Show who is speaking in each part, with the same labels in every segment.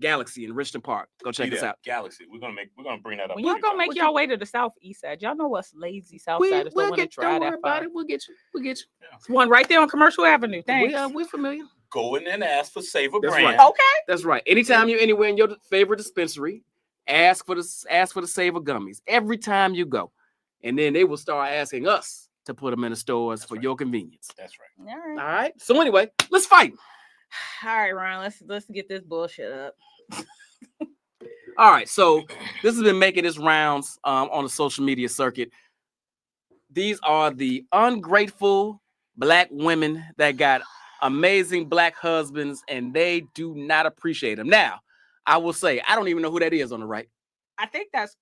Speaker 1: Galaxy in Richmond Park. Go check us out.
Speaker 2: Galaxy. We're gonna bring that up.
Speaker 3: When y'all gonna make y'all way to the southeast side? Y'all know what's lazy south side.
Speaker 1: We'll get. Don't worry about it. We'll get you.
Speaker 2: Yeah.
Speaker 3: It's one right there on Commercial Avenue. Thanks.
Speaker 1: We're familiar.
Speaker 2: Go in there and ask for Savor
Speaker 1: That's
Speaker 2: Brand.
Speaker 1: right.
Speaker 3: Okay.
Speaker 1: That's right. Anytime you're anywhere in your favorite dispensary, ask for the Savor gummies every time you go, and then they will start asking us to put them in the stores for your convenience.
Speaker 2: That's right.
Speaker 3: All
Speaker 1: All right. So anyway, let's fight.
Speaker 3: right, Ryan. Let's get this bullshit up.
Speaker 1: All right. So this has been making its rounds on the social media circuit. These are the ungrateful Black women that got amazing Black husbands, and they do not appreciate them. Now, I will say, I don't even know who that is on the right.
Speaker 3: I think that's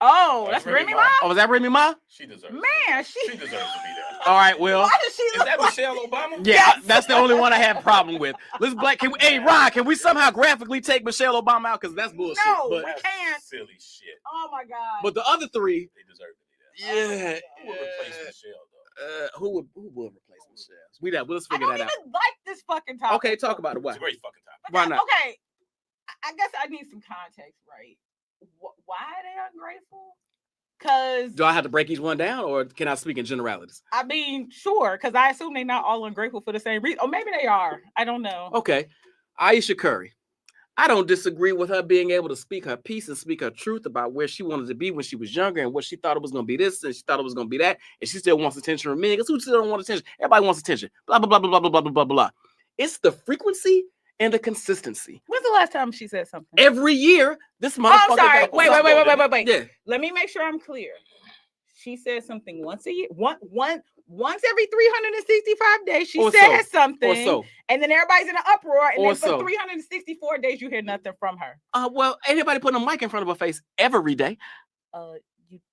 Speaker 3: that's Remy Ma.
Speaker 1: Oh, was that Remy Ma?
Speaker 2: She deserves.
Speaker 3: Man,
Speaker 2: she deserves to be there.
Speaker 1: All right, well.
Speaker 3: Why does she
Speaker 2: Is
Speaker 3: look
Speaker 2: that
Speaker 3: like...
Speaker 2: Michelle Obama?
Speaker 1: Yeah,
Speaker 3: Yes.
Speaker 1: that's the only one I have a problem with. Let's hey, Ron, can we somehow graphically take Michelle Obama out? Because that's bullshit.
Speaker 3: No,
Speaker 1: but,
Speaker 3: we can't.
Speaker 2: Silly shit.
Speaker 3: Oh my God.
Speaker 1: but the other three,
Speaker 2: They deserve to be there.
Speaker 1: yeah.
Speaker 2: Who would replace Michelle though?
Speaker 1: Who will replace Michelle? Let's
Speaker 3: I
Speaker 1: figure
Speaker 3: don't
Speaker 1: that out.
Speaker 3: even like this fucking topic.
Speaker 1: Okay, talk about it.
Speaker 2: It's
Speaker 1: Why?
Speaker 2: a great fucking topic.
Speaker 3: But
Speaker 1: Why
Speaker 3: that-
Speaker 1: not?
Speaker 3: Okay, I guess I need some context, right? Why are they ungrateful? Because
Speaker 1: Do I have to break each one down, or can I speak in generalities?
Speaker 3: I mean, sure, because I assume they're not all ungrateful for the same reason. Or maybe they are. I don't know.
Speaker 1: Okay, Aisha Curry. I don't disagree with her being able to speak her piece and speak her truth about where she wanted to be when she was younger and what she thought it was going to be this and she thought it was going to be that. And she still wants attention from men because who still don't want attention? Everybody wants attention. Blah, blah, blah, blah, blah, blah, blah, blah, blah. It's the frequency and the consistency.
Speaker 3: When's the last time she said something?
Speaker 1: Every year, this motherfucker.
Speaker 3: Oh, I'm sorry.
Speaker 1: got-
Speaker 3: Wait.
Speaker 1: Yeah.
Speaker 3: Let me make sure I'm clear. She said something once a year. Once every 365 days, she
Speaker 1: Or
Speaker 3: says
Speaker 1: so.
Speaker 3: something.
Speaker 1: Or so.
Speaker 3: And then everybody's in an uproar. And
Speaker 1: Or
Speaker 3: then for
Speaker 1: so.
Speaker 3: 364 days, you hear nothing from her.
Speaker 1: Well, ain't anybody putting a mic in front of her face every day.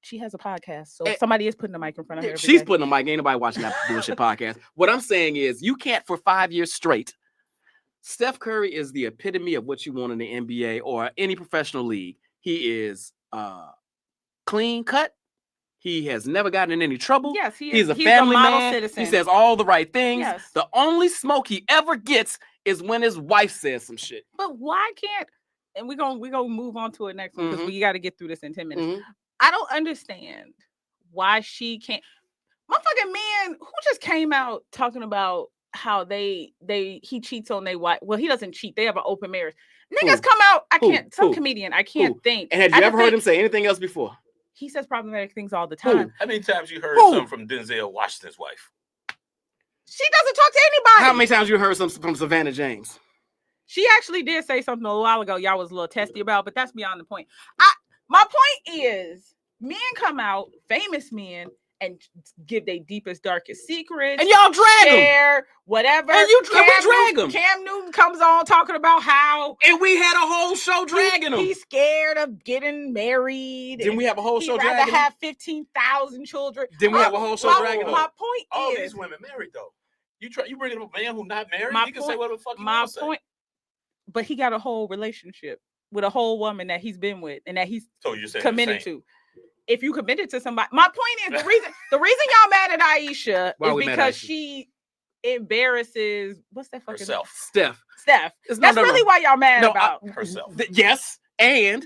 Speaker 3: She has a podcast, so
Speaker 1: Eh,
Speaker 3: somebody is putting a mic in front of her. every
Speaker 1: She's
Speaker 3: day.
Speaker 1: putting a mic. Ain't nobody watching that bullshit podcast. What I'm saying is, you can't for 5 years straight. Steph Curry is the epitome of what you want in the NBA or any professional league. He is clean cut. He has never gotten in any trouble.
Speaker 3: Yes, he is.
Speaker 1: He's a family
Speaker 3: model
Speaker 1: man.
Speaker 3: citizen.
Speaker 1: He says all the right things.
Speaker 3: Yes.
Speaker 1: The only smoke he ever gets is when his wife says some shit.
Speaker 3: But why can't? And we're gonna move on to it next one because
Speaker 1: Mhm.
Speaker 3: we got to get through this in 10 minutes.
Speaker 1: Mhm.
Speaker 3: I don't understand why she can't. Motherfucking man who just came out talking about how he cheats on their wife. Well, he doesn't cheat. They have an open marriage. Niggas
Speaker 1: Who?
Speaker 3: come out. I
Speaker 1: Who?
Speaker 3: can't. Some
Speaker 1: Who?
Speaker 3: comedian. I can't
Speaker 1: Who?
Speaker 3: think.
Speaker 1: And have
Speaker 3: I
Speaker 1: you
Speaker 3: can
Speaker 1: ever heard
Speaker 3: think-
Speaker 1: him say anything else before?
Speaker 3: He says problematic things all the
Speaker 1: Who?
Speaker 3: time.
Speaker 2: How many times you heard
Speaker 1: Who?
Speaker 2: something from Denzel Washington's wife?
Speaker 3: She doesn't talk to anybody.
Speaker 1: How many times you heard something from Savannah James?
Speaker 3: She actually did say something a while ago y'all was a little testy about, but that's beyond the point. My point is, men come out, famous men, and give their deepest, darkest secrets.
Speaker 1: And y'all drag him.
Speaker 3: share whatever.
Speaker 1: And we drag him.
Speaker 3: Cam Newton comes on talking about how
Speaker 1: And we had a whole show dragging him.
Speaker 3: he's scared of getting married.
Speaker 1: Didn't we have a whole
Speaker 3: He'd
Speaker 1: show
Speaker 3: rather
Speaker 1: dragging him?
Speaker 3: have 15,000 children.
Speaker 1: Didn't we have a whole show dragging him?
Speaker 3: My point
Speaker 2: All
Speaker 3: is,
Speaker 2: these women married though. You bring up a man who's not married.
Speaker 3: My
Speaker 2: He can say
Speaker 3: point-
Speaker 2: whatever the fuck he
Speaker 3: my
Speaker 2: wants to say.
Speaker 3: point, but he got a whole relationship with a whole woman that he's been with and that he's
Speaker 2: So you're saying
Speaker 3: committed to. If you committed to somebody, my point is the reason y'all mad at Aisha
Speaker 1: Why
Speaker 3: is
Speaker 1: we mad at
Speaker 3: because
Speaker 1: Aisha?
Speaker 3: she embarrasses what's that fucking
Speaker 2: herself.
Speaker 1: Steph.
Speaker 3: Steph.
Speaker 1: It's
Speaker 3: That's really why y'all mad
Speaker 1: No,
Speaker 3: about.
Speaker 2: Herself.
Speaker 1: Yes, and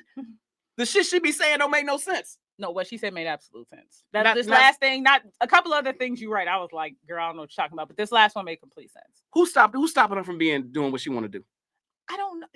Speaker 1: the shit she be saying don't make no sense.
Speaker 3: No, what she said made absolute sense.
Speaker 1: Not-
Speaker 3: This
Speaker 1: not-
Speaker 3: last thing, not a couple other things you right. I was like, girl, I don't know what you're talking about, but this last one made complete sense.
Speaker 1: Who's stopping her from doing what she want to do?
Speaker 3: I don't know.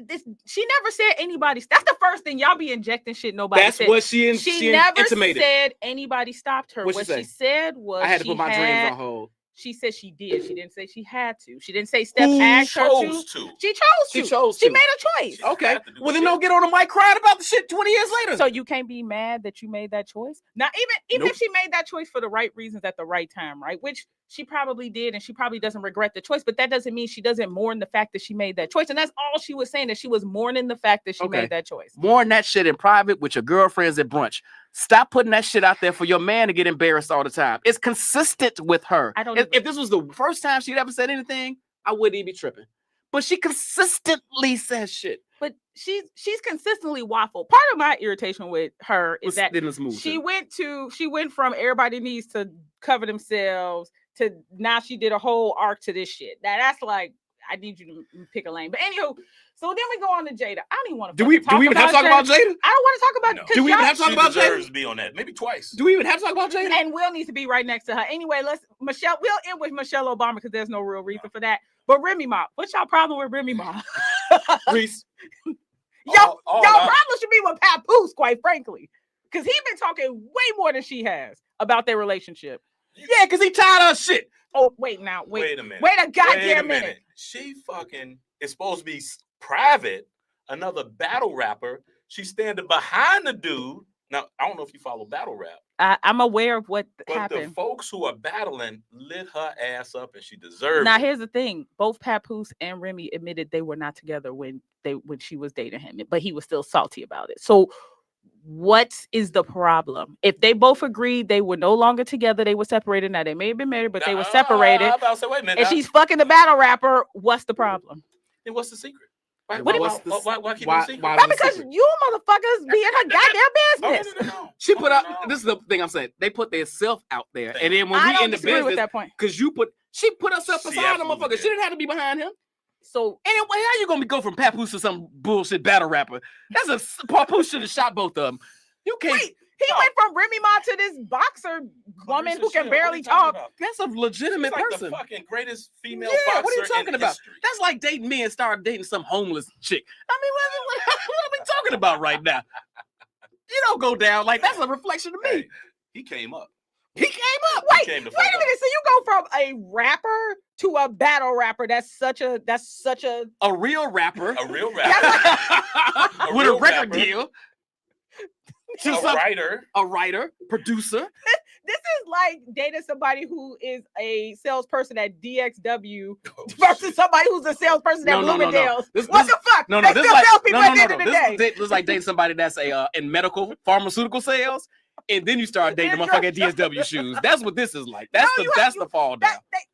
Speaker 3: She never said anybody. That's the first thing y'all be injecting shit. Nobody
Speaker 1: That's
Speaker 3: said.
Speaker 1: what she
Speaker 3: never
Speaker 1: intimated.
Speaker 3: said anybody stopped her.
Speaker 1: What'd
Speaker 3: What
Speaker 1: she say?
Speaker 3: she said was
Speaker 1: I had to put my dreams on hold.
Speaker 3: She said she did. She didn't say she had to. She didn't say Steph
Speaker 2: Who
Speaker 3: asked her
Speaker 2: chose
Speaker 3: to.
Speaker 2: to?
Speaker 3: She chose
Speaker 1: She
Speaker 3: to.
Speaker 1: chose
Speaker 3: She
Speaker 1: to.
Speaker 3: made a choice.
Speaker 1: Okay.
Speaker 2: have to do
Speaker 1: Well, then
Speaker 2: shit.
Speaker 1: don't get on the mic crying about the shit 20 years later.
Speaker 3: So you can't be mad that you made that choice. Now, even
Speaker 1: Nope.
Speaker 3: if she made that choice for the right reasons at the right time, right? Which she probably did, and she probably doesn't regret the choice. But that doesn't mean she doesn't mourn the fact that she made that choice. And that's all she was saying, that she was mourning the fact that she
Speaker 1: Okay.
Speaker 3: made that choice.
Speaker 1: Mourn that shit in private with your girlfriends at brunch. Stop putting that shit out there for your man to get embarrassed all the time. It's consistent with her.
Speaker 3: I don't
Speaker 1: If
Speaker 3: even-
Speaker 1: this was the first time she'd ever said anything, I wouldn't even be tripping. But she consistently says shit.
Speaker 3: But she's consistently waffled. Part of my irritation with her is that
Speaker 1: Then let's move.
Speaker 3: she went from everybody needs to cover themselves to now she did a whole arc to this shit. Now that's like, I need you to pick a lane. But anywho, so then we go on to Jada. I don't even want to.
Speaker 1: Do we even have to talk about Jada?
Speaker 3: I don't want to talk about.
Speaker 2: No.
Speaker 3: No.
Speaker 1: Do we even have to talk
Speaker 2: She
Speaker 1: about
Speaker 2: deserves
Speaker 1: Jada?
Speaker 2: to be on that. Maybe twice.
Speaker 1: Do we even have to talk about Jada?
Speaker 3: And Will needs to be right next to her. Anyway, we'll end with Michelle Obama because there's no real reason for that. But Remy Ma, what's y'all problem with Remy Ma?
Speaker 1: Reese.
Speaker 3: Y'all problem should be with Papoose, quite frankly. Because he's been talking way more than she has about their relationship.
Speaker 1: Yeah, because he tired of shit.
Speaker 3: Oh, wait a minute.
Speaker 2: Wait a
Speaker 3: goddamn minute.
Speaker 2: She fucking is supposed to be private, another battle rapper. She's standing behind the dude. Now, I don't know if you follow battle rap.
Speaker 3: I'm aware of what
Speaker 2: But
Speaker 3: happened.
Speaker 2: the folks who are battling lit her ass up and she deserves
Speaker 3: Now,
Speaker 2: it.
Speaker 3: here's the thing. Both Papoose and Remy admitted they were not together when she was dating him, but he was still salty about it. So what is the problem? If they both agreed they were no longer together, they were separated. Now, they may have been married, but they were separated.
Speaker 2: I'm about to say, wait a minute.
Speaker 3: And she's fucking the battle rapper. What's the problem?
Speaker 2: Then what's the secret? Why
Speaker 3: What
Speaker 2: keep it a secret?
Speaker 1: why-
Speaker 3: Why? Because you motherfuckers be in her goddamn business.
Speaker 2: No.
Speaker 1: She put up. This is the thing I'm saying. They put their self out there, and then when
Speaker 3: I
Speaker 1: we
Speaker 3: don't
Speaker 1: in the
Speaker 3: disagree with
Speaker 1: business,
Speaker 3: that point.
Speaker 1: because she put herself
Speaker 2: She
Speaker 1: beside the
Speaker 2: absolutely
Speaker 1: motherfucker.
Speaker 2: did.
Speaker 1: She didn't have to be behind him.
Speaker 3: So
Speaker 1: Anyway, how you gonna go from Papoose to some bullshit battle rapper? Papoose should have shot both of them. You can't.
Speaker 3: wait, he went from Remy Ma to this boxer woman who can barely talk.
Speaker 1: That's a legitimate
Speaker 2: She's like
Speaker 1: person.
Speaker 2: the fucking greatest female
Speaker 1: Yeah,
Speaker 2: boxer
Speaker 1: what are you talking
Speaker 2: in
Speaker 1: about?
Speaker 2: history.
Speaker 1: That's like dating me and start dating some homeless chick. I mean, what are we talking about right now? You don't go down like that's a reflection of me.
Speaker 2: Hey, he came up.
Speaker 1: He came up.
Speaker 3: Wait,
Speaker 2: came
Speaker 3: wait
Speaker 2: the
Speaker 3: a
Speaker 2: fuck up.
Speaker 3: minute. So you go from a rapper to a battle rapper. That's such a
Speaker 1: A real rapper
Speaker 2: A real rapper.
Speaker 1: with a
Speaker 2: real
Speaker 1: record
Speaker 2: rapper.
Speaker 1: deal.
Speaker 2: A writer.
Speaker 1: A writer, producer.
Speaker 3: This is like dating somebody who is a salesperson at DXW
Speaker 2: Oh,
Speaker 3: versus
Speaker 2: shit.
Speaker 3: somebody who's a salesperson at Bloomingdale's.
Speaker 1: This-
Speaker 3: What
Speaker 1: this-
Speaker 3: the fuck?
Speaker 1: No,
Speaker 3: They
Speaker 1: this is
Speaker 3: still
Speaker 1: like
Speaker 3: salespeople
Speaker 1: no,
Speaker 3: at the end of the day.
Speaker 1: This is like dating somebody that's in medical pharmaceutical sales, and then you start dating a motherfucker at DSW shoes. That's what this is like. That's the fall down.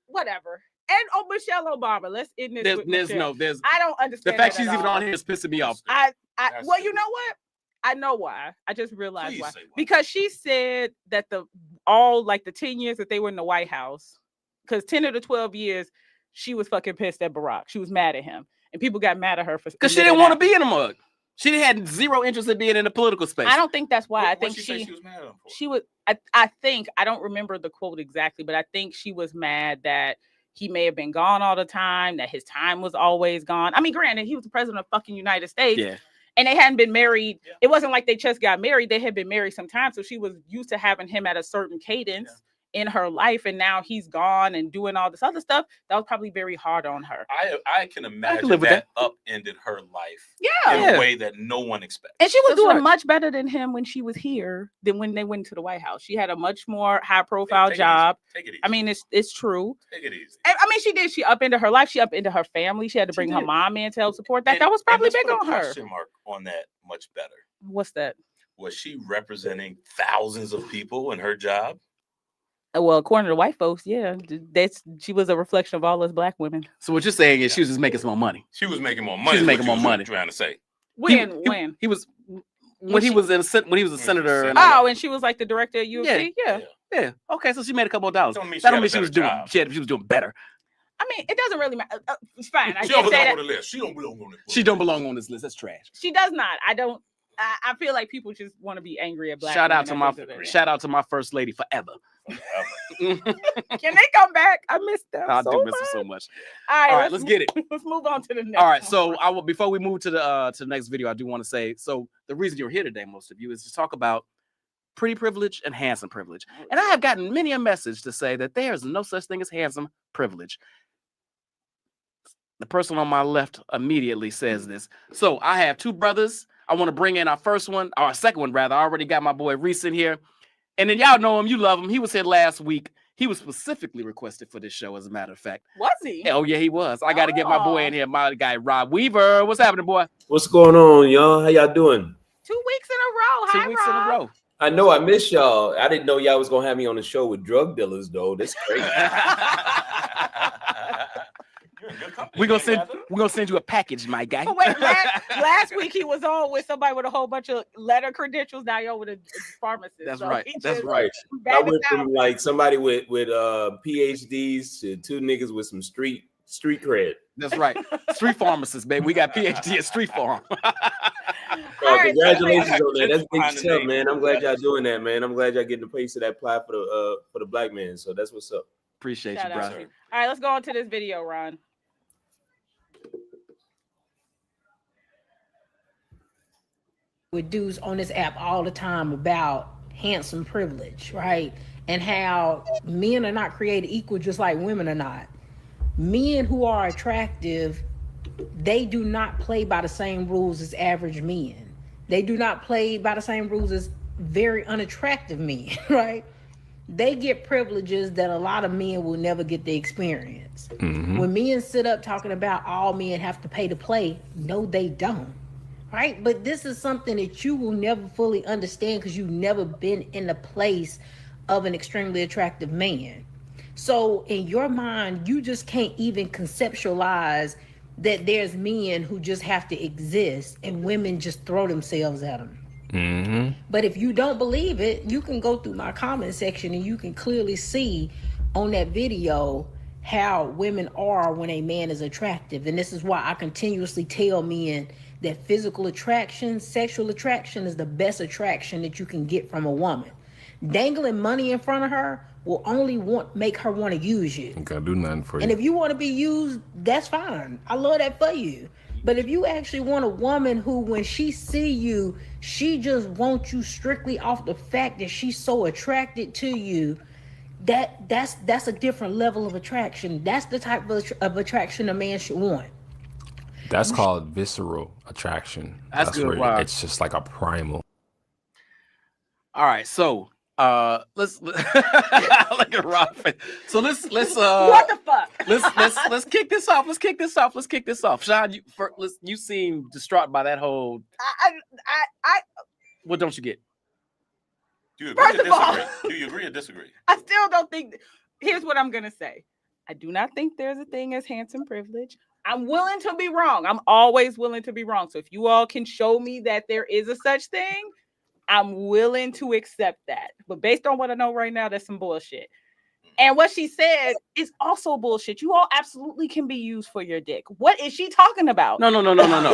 Speaker 3: Whatever. And Michelle Obama. Let's end this. with Michelle.
Speaker 1: There's
Speaker 3: I don't
Speaker 1: the
Speaker 3: understand.
Speaker 1: fact
Speaker 3: that
Speaker 1: she's
Speaker 3: at
Speaker 1: even
Speaker 3: all.
Speaker 1: on here is pissing me off.
Speaker 3: Well,
Speaker 2: That's
Speaker 3: you know what? I know why. I just realized
Speaker 2: Please
Speaker 3: why.
Speaker 2: say why.
Speaker 3: Because she said that the 10 years that they were in the White House, because 10 of the 12 years, she was fucking pissed at Barack. She was mad at him. And people got mad at her for
Speaker 1: Because she didn't want to be in a mug. She had zero interest in being in the political space.
Speaker 3: I don't think that's why. I
Speaker 2: What
Speaker 3: think
Speaker 2: she say she was mad at him for?
Speaker 3: she was I think I don't remember the quote exactly, but I think she was mad that he may have been gone all the time, that his time was always gone. I mean, granted, he was the president of fucking United States.
Speaker 1: Yeah.
Speaker 3: And they hadn't been married.
Speaker 2: Yeah.
Speaker 3: It wasn't like they just got married. They had been married some time. So she was used to having him at a certain cadence in her life. And now he's gone and doing all this other stuff. That was probably very hard on her.
Speaker 2: I can imagine
Speaker 1: live with
Speaker 2: that upended her life
Speaker 3: Yeah.
Speaker 2: in a way that no one expects.
Speaker 3: And she was
Speaker 1: That's
Speaker 3: doing
Speaker 1: right.
Speaker 3: much better than him when she was here than when they went to the White House. She had a much more high profile
Speaker 2: Take it
Speaker 3: job.
Speaker 2: easy. Take it easy.
Speaker 3: I mean, it's true.
Speaker 2: Take it easy.
Speaker 3: I mean, she did. She upended her life. She upended her family. She had to
Speaker 1: She
Speaker 3: bring her
Speaker 1: did.
Speaker 3: mom in to help support that.
Speaker 2: And-
Speaker 3: That was
Speaker 2: and
Speaker 3: probably
Speaker 2: let's
Speaker 3: big
Speaker 2: put a
Speaker 3: on her.
Speaker 2: question mark on that much better.
Speaker 3: What's that?
Speaker 2: Was she representing thousands of people in her job?
Speaker 3: Well, according to white folks, yeah, she was a reflection of all us black women.
Speaker 1: So what you're saying is she was just making some more money.
Speaker 2: She was making more money.
Speaker 1: She's
Speaker 2: is
Speaker 1: making
Speaker 2: what
Speaker 1: more
Speaker 2: you was
Speaker 1: money.
Speaker 2: Trying to say.
Speaker 3: When?
Speaker 1: He was when he
Speaker 3: she-
Speaker 1: was a senator. And
Speaker 3: Oh, and she was like the director at UFC. Yeah.
Speaker 1: yeah. Okay, so she made a couple of dollars.
Speaker 2: Don't mean she
Speaker 1: That
Speaker 2: had
Speaker 1: don't
Speaker 2: a
Speaker 1: mean she was
Speaker 2: better
Speaker 1: doing.
Speaker 2: job.
Speaker 1: She was doing better.
Speaker 3: I mean, it doesn't really matter. It's fine. I
Speaker 2: She
Speaker 3: can't
Speaker 2: don't
Speaker 3: say
Speaker 2: belong
Speaker 3: that.
Speaker 2: on the list. She don't belong on it.
Speaker 1: She don't belong on this list. That's trash.
Speaker 3: She does not. I don't. I feel like people just want to be angry at black.
Speaker 1: Shout out
Speaker 3: women
Speaker 1: to
Speaker 3: at the end of the day.
Speaker 1: shout out to my first lady forever.
Speaker 3: Can they come back? I missed them.
Speaker 1: I
Speaker 3: so
Speaker 1: do miss
Speaker 3: much.
Speaker 1: her so much.
Speaker 3: All right,
Speaker 1: Let's get it.
Speaker 3: Let's move on to the next.
Speaker 1: All right,
Speaker 3: one.
Speaker 1: so I will before we move to the next video, I do want to say so the reason you're here today, most of you, is to talk about pretty privilege and handsome privilege. And I have gotten many a message to say that there is no such thing as handsome privilege. The person on my left immediately says this. So I have two brothers. I want to bring in our first one, or our second one rather. I already got my boy Reese in here. And then y'all know him, you love him. He was here last week. He was specifically requested for this show, as a matter of fact.
Speaker 3: Was he?
Speaker 1: Oh, yeah, he was. I got to get my boy in here, my guy Rob Weaver. What's happening, boy?
Speaker 4: What's going on, y'all? How y'all doing?
Speaker 3: 2 weeks in a row. Hi,
Speaker 1: 2 weeks
Speaker 3: Rob.
Speaker 1: in a row.
Speaker 4: I know I miss y'all. I didn't know y'all was gonna have me on the show with drug dealers, though. That's crazy.
Speaker 2: You're in good company,
Speaker 1: We're gonna
Speaker 2: man,
Speaker 1: send you a package, my guy.
Speaker 3: Oh, wait, last week he was on with somebody with a whole bunch of letter credentials. Now you're with a pharmacist.
Speaker 1: That's
Speaker 3: So
Speaker 1: right.
Speaker 3: he
Speaker 1: That's
Speaker 3: just
Speaker 1: right.
Speaker 4: I
Speaker 3: batted
Speaker 4: went
Speaker 3: down.
Speaker 4: from like somebody with PhDs to two niggas with some street street cred.
Speaker 1: That's right. Street pharmacists, baby. We got PhD at street farm.
Speaker 3: All right,
Speaker 4: Congratulations on that. That's big
Speaker 2: Behind the
Speaker 4: stuff,
Speaker 2: name.
Speaker 4: man. I'm glad y'all doing that, man. I'm glad y'all getting the place of that ply for the black man. So that's what's up.
Speaker 1: Appreciate
Speaker 3: Shout
Speaker 1: you,
Speaker 3: out
Speaker 1: bro.
Speaker 3: to you. All right, let's go on to this video, Ron.
Speaker 5: With dudes on this app all the time about handsome privilege, right? And how men are not created equal just like women are not. Men who are attractive, they do not play by the same rules as average men. They do not play by the same rules as very unattractive men, right? They get privileges that a lot of men will never get the experience. When men sit up talking about all men have to pay to play, no, they don't. Right? But this is something that you will never fully understand because you've never been in the place of an extremely attractive man. So in your mind, you just can't even conceptualize that there's men who just have to exist and women just throw themselves at them. But if you don't believe it, you can go through my comment section and you can clearly see on that video how women are when a man is attractive. And this is why I continuously tell men that physical attraction, sexual attraction is the best attraction that you can get from a woman. Dangling money in front of her will only make her want to use you.
Speaker 6: Ain't gonna do nothing for you.
Speaker 5: And if you want to be used, that's fine. I love that for you. But if you actually want a woman who, when she see you, she just wants you strictly off the fact that she's so attracted to you, that's a different level of attraction. That's the type of attraction a man should want.
Speaker 6: That's called visceral attraction.
Speaker 1: That's good,
Speaker 6: where
Speaker 1: Rob.
Speaker 6: it's just like a primal.
Speaker 1: All right, so let's look at Rob. So let's
Speaker 3: What the fuck?
Speaker 1: let's kick this off. Let's kick this off. Sean, you seem distraught by that whole.
Speaker 3: I
Speaker 1: What don't you get?
Speaker 2: Do you agree
Speaker 3: First
Speaker 2: or
Speaker 3: of all-
Speaker 2: disagree? Do you agree or disagree?
Speaker 3: I still don't think. Here's what I'm gonna say. I do not think there's a thing as handsome privilege. I'm willing to be wrong. I'm always willing to be wrong. So if you all can show me that there is a such thing, I'm willing to accept that. But based on what I know right now, that's some bullshit. And what she said is also bullshit. You all absolutely can be used for your dick. What is she talking about?
Speaker 1: No.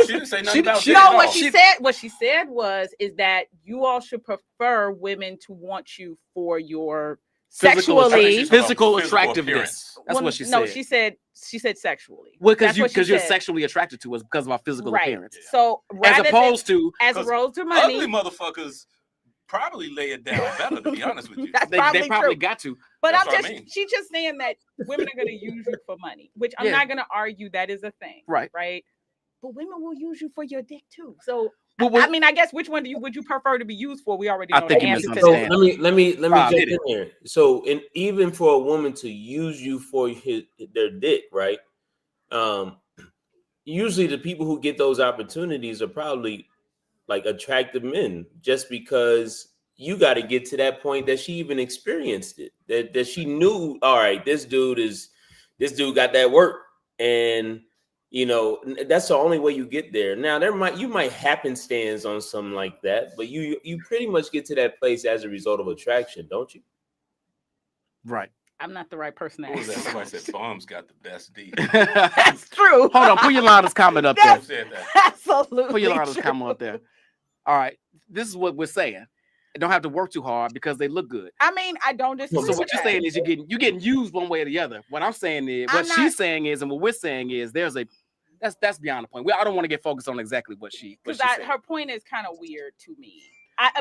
Speaker 2: She didn't say nothing about
Speaker 1: she-
Speaker 2: that
Speaker 3: No,
Speaker 2: at
Speaker 3: what
Speaker 2: all.
Speaker 3: she said is that you all should prefer women to want you for your sexually.
Speaker 1: Physical
Speaker 2: Physical
Speaker 1: attractiveness.
Speaker 2: appearance.
Speaker 1: That's what she said.
Speaker 3: No, she said sexually.
Speaker 1: Well,
Speaker 3: That's what she
Speaker 1: because you're
Speaker 3: said.
Speaker 1: sexually attracted to us because of our physical
Speaker 3: Right.
Speaker 1: appearance,
Speaker 3: So
Speaker 1: as
Speaker 3: rather
Speaker 1: opposed to
Speaker 3: as
Speaker 2: 'cause
Speaker 3: opposed to
Speaker 2: Ugly
Speaker 3: money,
Speaker 2: motherfuckers probably lay it down better, to be honest with you.
Speaker 3: that's
Speaker 1: they
Speaker 3: probably
Speaker 1: probably
Speaker 3: true.
Speaker 1: got to.
Speaker 3: But
Speaker 2: That's
Speaker 3: I'm
Speaker 2: what I
Speaker 3: just
Speaker 2: mean.
Speaker 3: she's just saying that women are going to use you for money, which I'm
Speaker 1: Yeah.
Speaker 3: not going to argue that is a thing,
Speaker 1: Right.
Speaker 3: Right. But women will use you for your dick too. So
Speaker 1: Well,
Speaker 3: I mean, I guess which one would you prefer to be used for? We already
Speaker 1: I
Speaker 3: know
Speaker 1: think
Speaker 3: the
Speaker 1: you
Speaker 3: answer to
Speaker 4: So
Speaker 3: that.
Speaker 1: misunderstand.
Speaker 4: let me
Speaker 1: Rob,
Speaker 4: jump
Speaker 1: hit
Speaker 4: in here. So even for a woman to use you for their dick, right? Usually the people who get those opportunities are probably like attractive men, just because you got to get to that point that she even experienced it, that she knew, all right, this dude got that work, and that's the only way you get there. Now you might happenstance on something like that, but you pretty much get to that place as a result of attraction, don't you?
Speaker 1: Right.
Speaker 3: I'm not the right person to
Speaker 2: What was that?
Speaker 3: ask.
Speaker 2: Somebody said Bum's got the best D.
Speaker 3: That's true.
Speaker 1: Hold on, put your loudest comment up there.
Speaker 2: Who said that?
Speaker 3: Absolutely.
Speaker 1: Put your loudest
Speaker 3: true.
Speaker 1: comment up there. All right. This is what we're saying. They don't have to work too hard because they look good.
Speaker 3: I mean, I don't disagree.
Speaker 1: So what
Speaker 3: with
Speaker 1: you're
Speaker 3: that.
Speaker 1: saying is you're getting used one way or the other. What I'm saying is, what
Speaker 3: I'm not-
Speaker 1: she's saying is, and what we're saying is, that's beyond the point. I don't want to get focused on exactly what she
Speaker 3: because
Speaker 1: said.
Speaker 3: her point is kind of weird to me.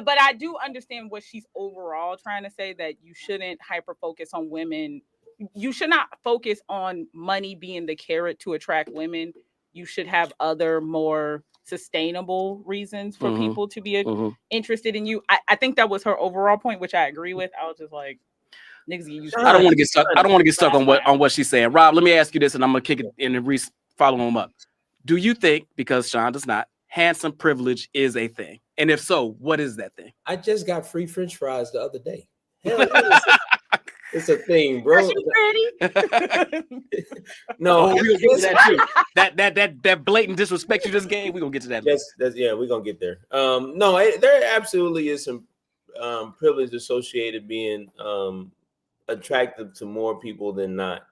Speaker 3: But I do understand what she's overall trying to say, that you shouldn't hyper focus on women. You should not focus on money being the carrot to attract women. You should have other more sustainable reasons for people to be interested in you. I think that was her overall point, which I agree with. I was just like, niggas get used to
Speaker 1: I don't
Speaker 3: it.
Speaker 1: want to get stuck. I don't want to get stuck on what she's saying. Rob, let me ask you this, and I'm gonna kick it in and follow him up. Do you think, because Sean does not, handsome privilege is a thing? And if so, what is that thing?
Speaker 4: I just got free French fries the other day. Hell, it's a thing, bro.
Speaker 3: Is she pretty?
Speaker 4: No,
Speaker 1: We're gonna get to that too. That blatant disrespect you just gave, we're gonna get to that later.
Speaker 4: we're gonna get there. There absolutely is some privilege associated being attractive to more people than not.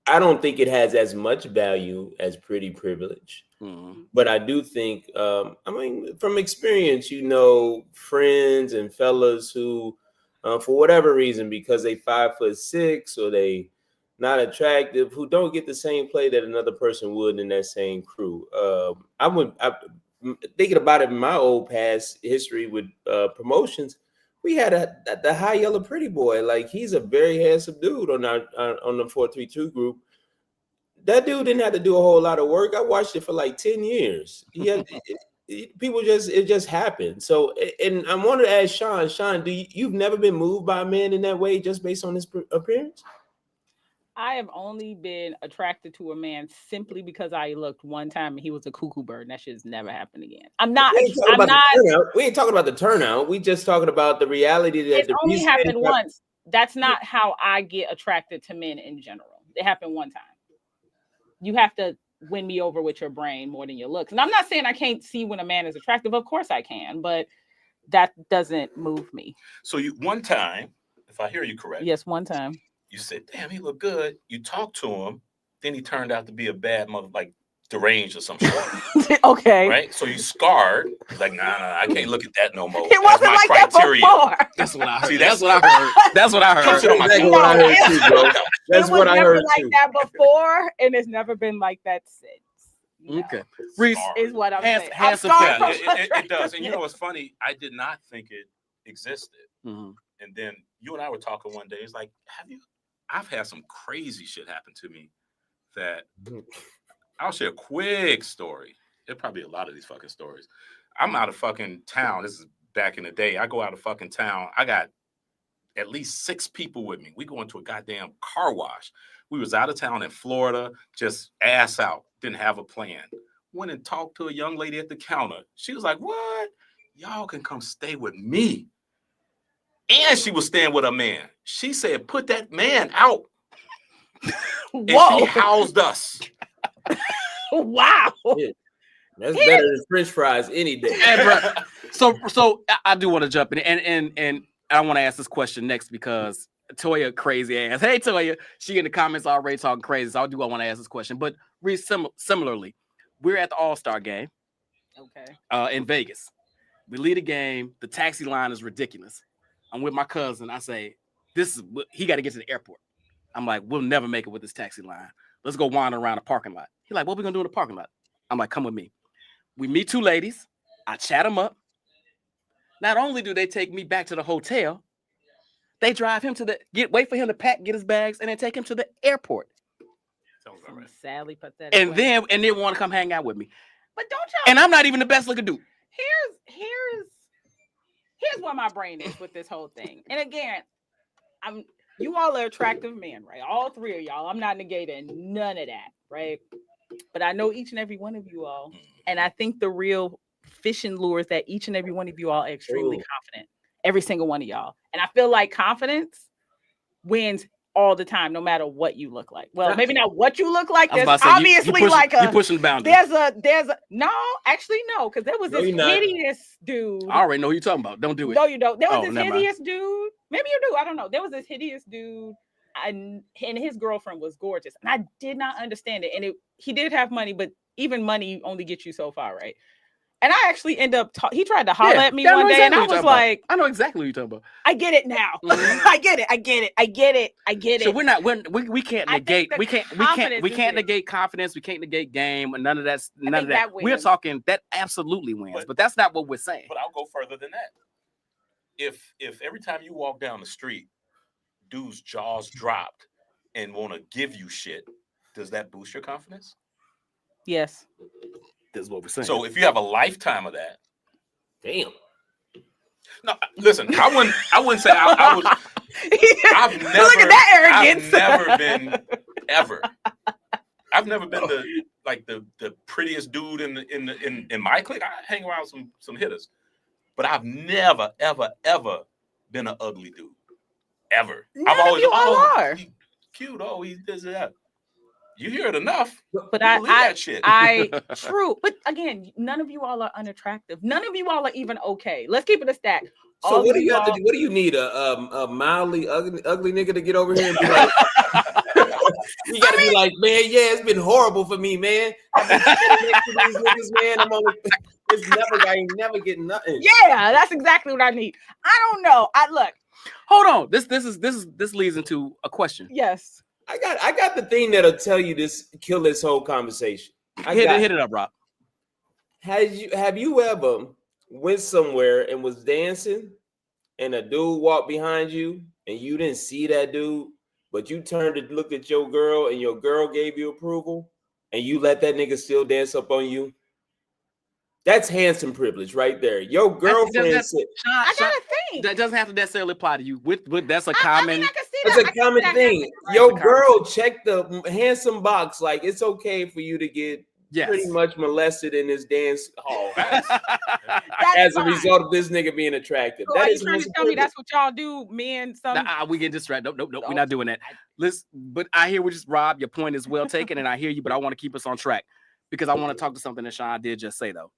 Speaker 4: I don't think it has as much value as pretty privilege. But I do think, I mean, from experience, you know, friends and fellas who, for whatever reason, because they 5'6" or they not attractive, who don't get the same play that another person would in that same crew. I'm thinking about it in my old past history with promotions. We had the high yellow pretty boy. Like, he's a very handsome dude on the 432 group. That dude didn't have to do a whole lot of work. I watched it for like 10 years. It just happened. So, and I wanted to ask Sean, you've never been moved by a man in that way just based on his appearance?
Speaker 3: I have only been attracted to a man simply because I looked one time and he was a cuckoo bird, and that shit's never happened again. We
Speaker 4: ain't talking about the turnout. We just talking about the reality that
Speaker 3: it only happened once. That's not how I get attracted to men in general. It happened one time. You have to win me over with your brain more than your looks. And I'm not saying I can't see when a man is attractive. Of course I can, but that doesn't move me.
Speaker 2: So one time, if I hear you correct.
Speaker 3: Yes, one time.
Speaker 2: You said, damn, he looked good. You talked to him. Then he turned out to be a bad mother, like deranged or some shit.
Speaker 3: Okay.
Speaker 2: Right? So you scarred. Like, nah, I can't look at that no more.
Speaker 3: It wasn't like criteria. That before.
Speaker 1: That's what I heard. See, that's what I heard. That's what I heard.
Speaker 4: That's what I heard too, bro. That's what I heard
Speaker 3: too. It was never like that before, and it's never been like that since. No.
Speaker 1: Okay. Reese
Speaker 3: is what I'm saying.
Speaker 2: It does. And you know what's funny? I did not think it existed.
Speaker 1: Mm-hmm.
Speaker 2: And then you and I were talking one day. It's like, I've had some crazy shit happen to me that I'll share a quick story. There'll probably be a lot of these fucking stories. I'm out of fucking town. This is back in the day. I go out of fucking town. I got at least 6 people with me. We go into a goddamn car wash. We was out of town in Florida, just ass out. Didn't have a plan. Went and talked to a young lady at the counter. She was like, what? Y'all can come stay with me. And she was staying with a man. She said, put that man out.
Speaker 3: Whoa.
Speaker 2: And she housed us.
Speaker 3: Wow.
Speaker 4: Yeah. That's better than French fries any day.
Speaker 1: So I do want to jump in and I want to ask this question next because Toya crazy ass. Hey Toya, she in the comments already talking crazy. So I want to ask this question. But similarly, we're at the All-Star game.
Speaker 3: Okay.
Speaker 1: In Vegas. We lead a game. The taxi line is ridiculous. I'm with my cousin. I say, he got to get to the airport. I'm like, we'll never make it with this taxi line. Let's go wander around the parking lot. He's like, what we gonna do in the parking lot? I'm like, come with me. We meet 2 ladies. I chat them up. Not only do they take me back to the hotel, they drive him wait for him to pack, get his bags, and then take him to the airport.
Speaker 3: Sadly pathetic.
Speaker 1: And then want to come hang out with me.
Speaker 3: But don't y'all?
Speaker 1: And I'm not even the best looking dude.
Speaker 3: Here's where my brain is with this whole thing. And again, you all are attractive men, right? All 3 of y'all. I'm not negating none of that, right? But I know each and every one of you all, and I think the real fishing lure is that each and every one of you all are extremely confident. Every single one of y'all. And I feel like confidence wins all the time, no matter what you look like. Well, maybe not what you look like. There's obviously you're pushing the boundary. There's a no, actually no, because there was this hideous dude.
Speaker 1: I already know who you're talking about. Don't do it.
Speaker 3: No, you don't. There was this hideous dude. Maybe you do. I don't know. There was this hideous dude, and his girlfriend was gorgeous, and I did not understand it. And he did have money, but even money only gets you so far, right? And I actually end up, he tried to holler at me one day, and I was like,
Speaker 1: I know exactly what you're talking about.
Speaker 3: I get it now. I get it.
Speaker 1: So we can't negate, we can't negate confidence. We can't negate game. None of that. We're talking that absolutely wins, but that's not what we're saying.
Speaker 2: But I'll go further than that. If every time you walk down the street, dudes' jaws dropped and want to give you shit, does that boost your confidence?
Speaker 3: Yes.
Speaker 1: That's what we're saying.
Speaker 2: So if you have a lifetime of that,
Speaker 4: damn.
Speaker 2: No, listen, I wouldn't say I was. I've never.
Speaker 3: Look at that arrogance.
Speaker 2: I've never been the prettiest dude in my clique. I hang around some hitters, but I've never ever been an ugly dude. Ever. I've always
Speaker 3: are.
Speaker 2: He's cute. Oh, he does that. You hear it enough,
Speaker 3: but true. But again, none of you all are unattractive. None of you all are even okay. Let's keep it a stack.
Speaker 4: So what do you have to do? What do you need? A mildly ugly nigga to get over here and be like, You gotta be like, man, yeah, it's been horrible for me, man. I've been sitting next to these niggas, man. I ain't never getting nothing.
Speaker 3: Yeah, that's exactly what I need. I don't know.
Speaker 1: Hold on. This leads into a question.
Speaker 3: Yes.
Speaker 4: I got the thing that'll tell you this, kill this whole conversation.
Speaker 1: Hit it up, Rob.
Speaker 4: Have you ever went somewhere and was dancing and a dude walked behind you and you didn't see that dude, but you turned to look at your girl and your girl gave you approval and you let that nigga still dance up on you? That's handsome privilege right there. Your girlfriend said,
Speaker 3: I got a thing.
Speaker 1: That doesn't have to necessarily apply to you. That's a common.
Speaker 3: I mean, I can see
Speaker 4: it's
Speaker 3: that.
Speaker 4: a common thing. Your girl checked the handsome box. Like, it's okay for you to get pretty much molested in this dance hall as a result of this nigga being attractive.
Speaker 3: So that is trying to tell me that's what y'all do, men.
Speaker 1: We get distracted. Nope, we're not doing that. Listen, but I hear what you, Rob. Your point is well taken, and I hear you. But I want to keep us on track because I want to talk to something that Sean did just say though,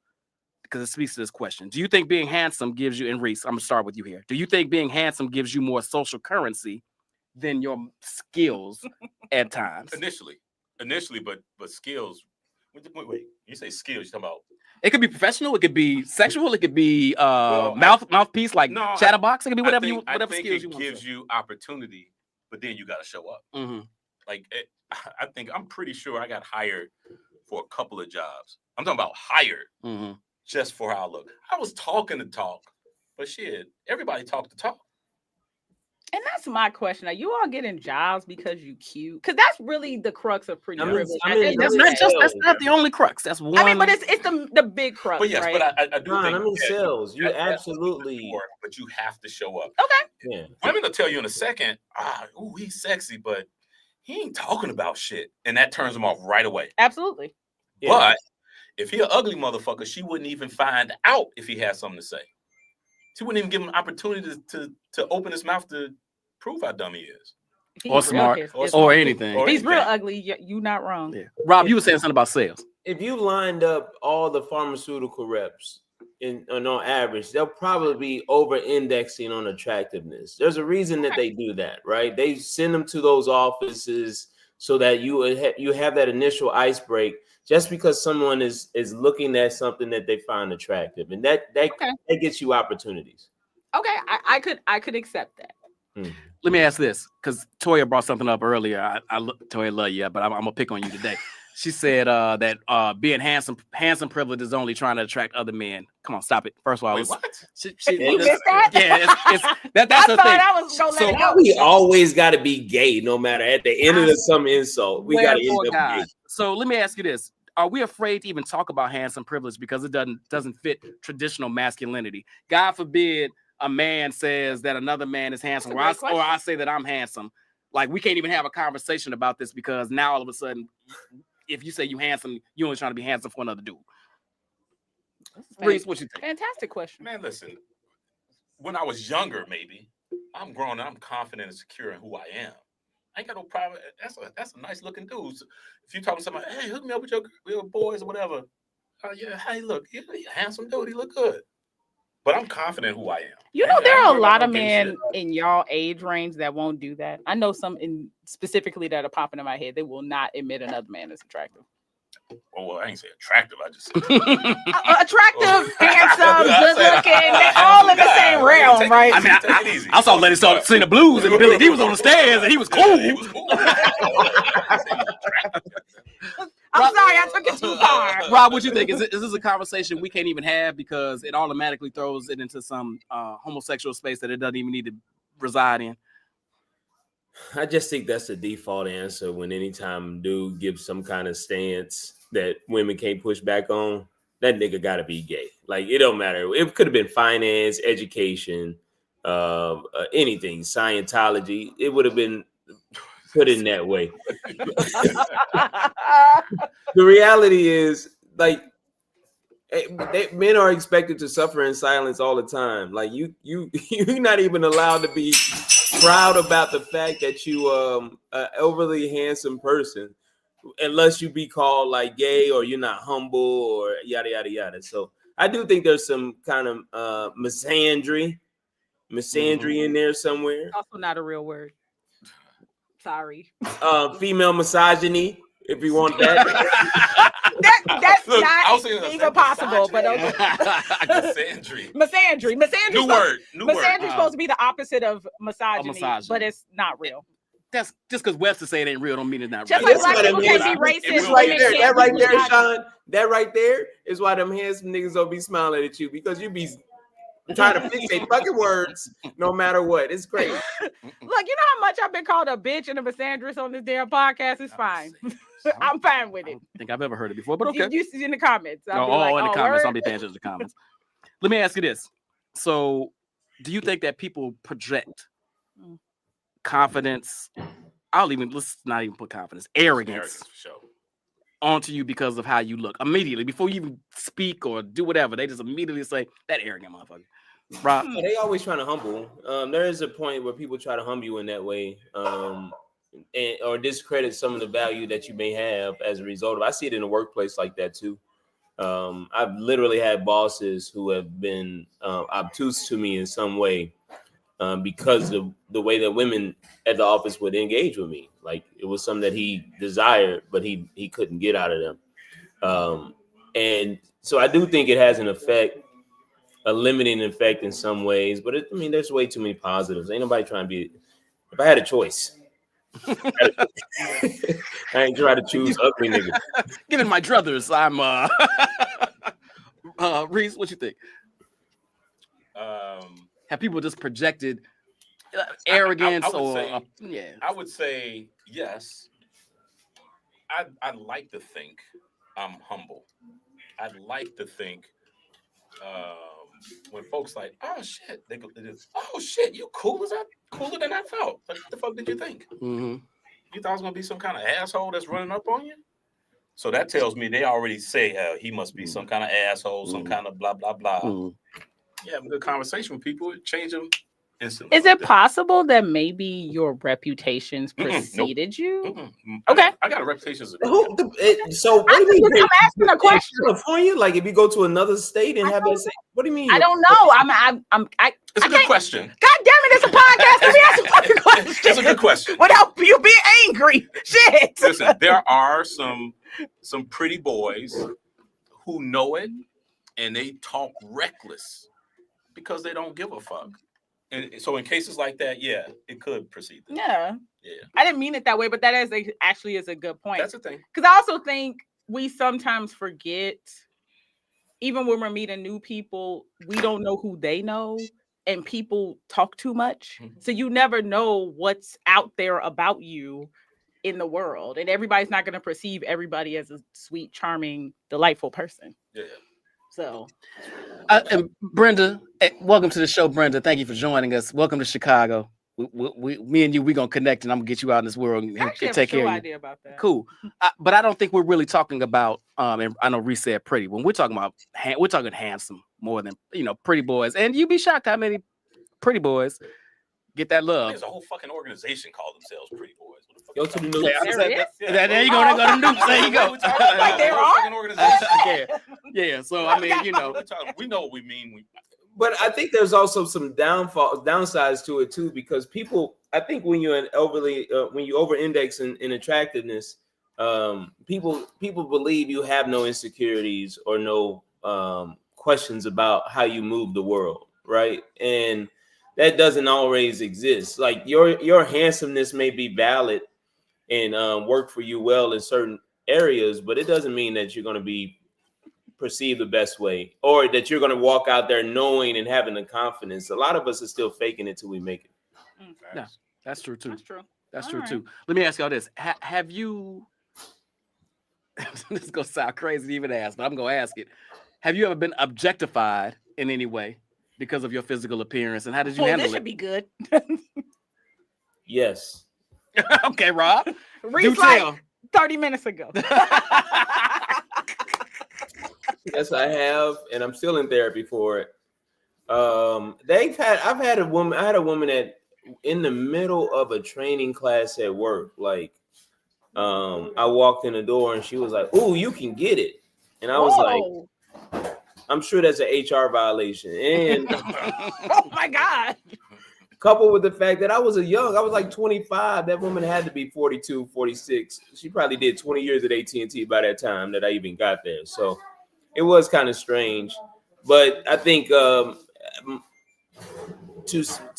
Speaker 1: because it speaks to this question. Do you think being handsome gives you? And Reese, I'm gonna start with you here. Do you think being handsome gives you more social currency than your skills at times?
Speaker 2: Initially, but skills. Wait, you say skills? You talking about?
Speaker 1: It could be professional. It could be sexual. It could be mouthpiece, like chatterbox. It could be whatever skills you want.
Speaker 2: It gives you opportunity, but then you got to show up.
Speaker 1: Mm-hmm.
Speaker 2: I'm pretty sure I got hired for a couple of jobs. I'm talking about hired just for how I look. I was talking the talk, but shit, everybody talked the talk.
Speaker 3: And that's my question. Are you all getting jobs because you cute? Because that's really the crux of pretty privilege.
Speaker 1: That's not the only crux. That's one.
Speaker 3: I mean, but it's the big crux.
Speaker 2: But yes,
Speaker 3: right?
Speaker 2: but I do think
Speaker 4: I'm in sales. You absolutely.
Speaker 2: But you have to show up.
Speaker 3: Okay.
Speaker 4: Yeah.
Speaker 2: Women will tell you in a second, he's sexy, but he ain't talking about shit, and that turns them off right away.
Speaker 3: Absolutely.
Speaker 4: Yeah.
Speaker 2: But if he an ugly motherfucker, she wouldn't even find out if he had something to say. She wouldn't even give him an opportunity to open his mouth to prove how dumb he is.
Speaker 1: Or smart. Or anything.
Speaker 3: If he's real ugly, you not wrong.
Speaker 1: Yeah. Rob, you were saying something about sales.
Speaker 4: If you lined up all the pharmaceutical reps on average, they'll probably be over-indexing on attractiveness. There's a reason that they do that, right? They send them to those offices so that you have that initial ice break just because someone is looking at something that they find attractive, and that gets you opportunities.
Speaker 3: Okay, I could accept that.
Speaker 1: Let me ask this, because Toya brought something up earlier. Toya, love you, but I'm gonna pick on you today. She said that being handsome privilege is only trying to attract other men. Come on, stop it. First of all,
Speaker 2: wait, what?
Speaker 3: You missed that?
Speaker 1: Yeah, that's
Speaker 3: I
Speaker 1: her
Speaker 3: thought
Speaker 1: thing.
Speaker 3: I was gonna let it go.
Speaker 4: We always got to be gay, no matter at the end of some insult. We got to end up gay.
Speaker 1: So let me ask you this: are we afraid to even talk about handsome privilege because it doesn't fit traditional masculinity? God forbid a man says that another man is handsome, or I say that I'm handsome. Like, we can't even have a conversation about this because now all of a sudden, if you say you handsome, you only trying to be handsome for another dude. Reese, what you think?
Speaker 3: Fantastic question.
Speaker 2: Man, listen. When I was younger, maybe I'm grown. I'm confident and secure in who I am. I ain't got no problem. That's a nice looking dude. So if you talking to somebody, hey, hook me up with your boys or whatever. Yeah, hey, look, he's a handsome dude. He look good. But I'm confident who I am.
Speaker 3: You know, there are a lot of men in y'all age range that won't do that. I know some specifically that are popping in my head. They will not admit another man is attractive.
Speaker 2: Oh, well, I ain't say attractive. I just said
Speaker 3: attractive, handsome, good looking. They're all in the same realm, right?
Speaker 1: I mean, I saw Lady start singing the blues, and Billy D was on the stairs, and he was cool.
Speaker 3: I'm sorry, I took it too far.
Speaker 1: Rob, what you think? Is this a conversation we can't even have because it automatically throws it into some homosexual space that it doesn't even need to reside in?
Speaker 4: I just think that's the default answer when anytime dude gives some kind of stance that women can't push back on, that nigga gotta be gay. Like, it don't matter. It could have been finance, education, anything, Scientology. It would have been put in that way. The reality is, like, men are expected to suffer in silence all the time. Like, you're not even allowed to be proud about the fact that you an overly handsome person unless you be called like gay or you're not humble or yada yada yada. So I do think there's some kind of misandry in there somewhere.
Speaker 3: Also not a real word. Sorry.
Speaker 4: Female misogyny, if you want that.
Speaker 3: That's
Speaker 2: Look, I was
Speaker 3: not
Speaker 2: thinking
Speaker 3: even possible, but
Speaker 2: misogyny.
Speaker 3: okay.
Speaker 2: Misandry.
Speaker 3: Misandry.
Speaker 2: New word.
Speaker 3: Misandry's supposed to be the opposite of misogyny,
Speaker 1: misogyny.
Speaker 3: but it's not real.
Speaker 1: That's just because Webster say it ain't real, don't mean it's not
Speaker 3: Just
Speaker 1: real.
Speaker 3: like black people can't be racist.
Speaker 4: This
Speaker 3: women
Speaker 4: right there,
Speaker 3: can't
Speaker 4: that
Speaker 3: be
Speaker 4: right there,
Speaker 3: misogynist.
Speaker 4: Sean. That right there is why them handsome niggas don't be smiling at you, because you be trying to fix their fucking words no matter what. It's crazy.
Speaker 3: Look, you know how much I've been called a bitch and a misandrist on this damn podcast? It's fine. I'm fine with
Speaker 1: I
Speaker 3: it.
Speaker 1: don't think I've ever heard it before, but okay.
Speaker 3: You see in the comments. I'll be
Speaker 1: Oh,
Speaker 3: like,
Speaker 1: in the
Speaker 3: oh,
Speaker 1: comments.
Speaker 3: word?
Speaker 1: I'll be paying attention to the comments. Let me ask you this. So, do you think that people project confidence? Let's not even put confidence, arrogance
Speaker 2: For sure.
Speaker 1: onto you because of how you look immediately before you even speak or do whatever? They just immediately say that arrogant motherfucker. Right?
Speaker 4: Yeah, they always trying to humble. There is a point where people try to humble you in that way, or discredit some of the value that you may have as a result of. I see it in the workplace like that too. I've literally had bosses who have been obtuse to me in some way because of the way that women at the office would engage with me. Like it was something that he desired, but he couldn't get out of them. And so I do think it has an effect, a limiting effect in some ways. But there's way too many positives. Ain't nobody trying to be. If I had a choice, I ain't trying to choose ugly niggas.
Speaker 1: Given my druthers, I'm Reese, what you think? Have people just projected arrogance
Speaker 2: I would
Speaker 1: or
Speaker 2: say yes. I'd like to think I'm humble. I'd like to think when folks like, oh shit, they just, oh shit, you cooler than I thought. What the fuck did you think?
Speaker 1: mm-hmm.
Speaker 2: You thought I was gonna be some kind of asshole that's running up on you? So that tells me they already say he must be some kind of asshole, some kind of blah blah blah. Yeah, have a good conversation with people, change them instantly.
Speaker 3: Is it possible that maybe your reputations preceded you? Okay.
Speaker 2: I got a reputation as a
Speaker 4: So what do you mean?
Speaker 3: I'm asking a question.
Speaker 4: California, like if you go to another state and have that same, what do you mean?
Speaker 3: I don't know.
Speaker 2: It's a good question.
Speaker 3: God damn it, it's a podcast. Let me ask a fucking question.
Speaker 2: It's a good question.
Speaker 3: Without you being angry. Shit.
Speaker 2: Listen, there are some pretty boys who know it and they talk reckless because they don't give a fuck. And so in cases like that, yeah, it could precede them.
Speaker 3: Yeah.
Speaker 2: Yeah.
Speaker 3: I didn't mean it that way, but that actually is a good point.
Speaker 2: That's the thing.
Speaker 3: Because I also think we sometimes forget, even when we're meeting new people, we don't know who they know, and people talk too much.
Speaker 2: Mm-hmm.
Speaker 3: So you never know what's out there about you in the world. And everybody's not going to perceive everybody as a sweet, charming, delightful person.
Speaker 2: Yeah.
Speaker 3: So,
Speaker 1: And Brenda, welcome to the show, Brenda. Thank you for joining us. Welcome to Chicago. Me and you, we're gonna connect, and I'm gonna get you out in this world and take care of you.
Speaker 3: Idea about that.
Speaker 1: Cool, but I don't think we're really talking about. And I know Reese said pretty. When we're talking about, we're talking handsome more than pretty boys. And you'd be shocked how many pretty boys get that love.
Speaker 2: There's a whole fucking organization called themselves Pretty Boys.
Speaker 4: Go to the news.
Speaker 1: There you go. They go to Nukes. There you go.
Speaker 3: Like there are.
Speaker 1: Yeah. So I mean,
Speaker 2: we know what we mean.
Speaker 4: But I think there's also some downsides to it too, because people, I think when you're when you over-index in attractiveness, people believe you have no insecurities or no questions about how you move the world, right? And that doesn't always exist. Like your handsomeness may be valid and work for you well in certain areas, but it doesn't mean that you're going to be perceived the best way, or that you're going to walk out there knowing and having the confidence. A lot of us are still faking it till we make it.
Speaker 1: Yeah, that's true too. That's
Speaker 3: All
Speaker 1: true
Speaker 3: right.
Speaker 1: too. Let me ask y'all this: have you? This is gonna sound crazy to even ask, but I'm gonna ask it. Have you ever been objectified in any way because of your physical appearance, and how did you handle
Speaker 3: This
Speaker 1: it?
Speaker 3: should be good.
Speaker 4: Yes.
Speaker 1: Okay, Rob.
Speaker 3: Reese
Speaker 1: Do tell.
Speaker 3: like 30 minutes ago.
Speaker 4: Yes, I have, and I'm still in therapy for it. I had a woman that in the middle of a training class at work, like I walked in the door and she was like, "Oh, you can get it." And I was like, I'm sure that's an HR violation. And
Speaker 3: oh my God.
Speaker 4: coupled with the fact that I was like 25. That woman had to be 42, 46. She probably did 20 years at AT&T by that time that I even got there. So it was kind of strange. But I think to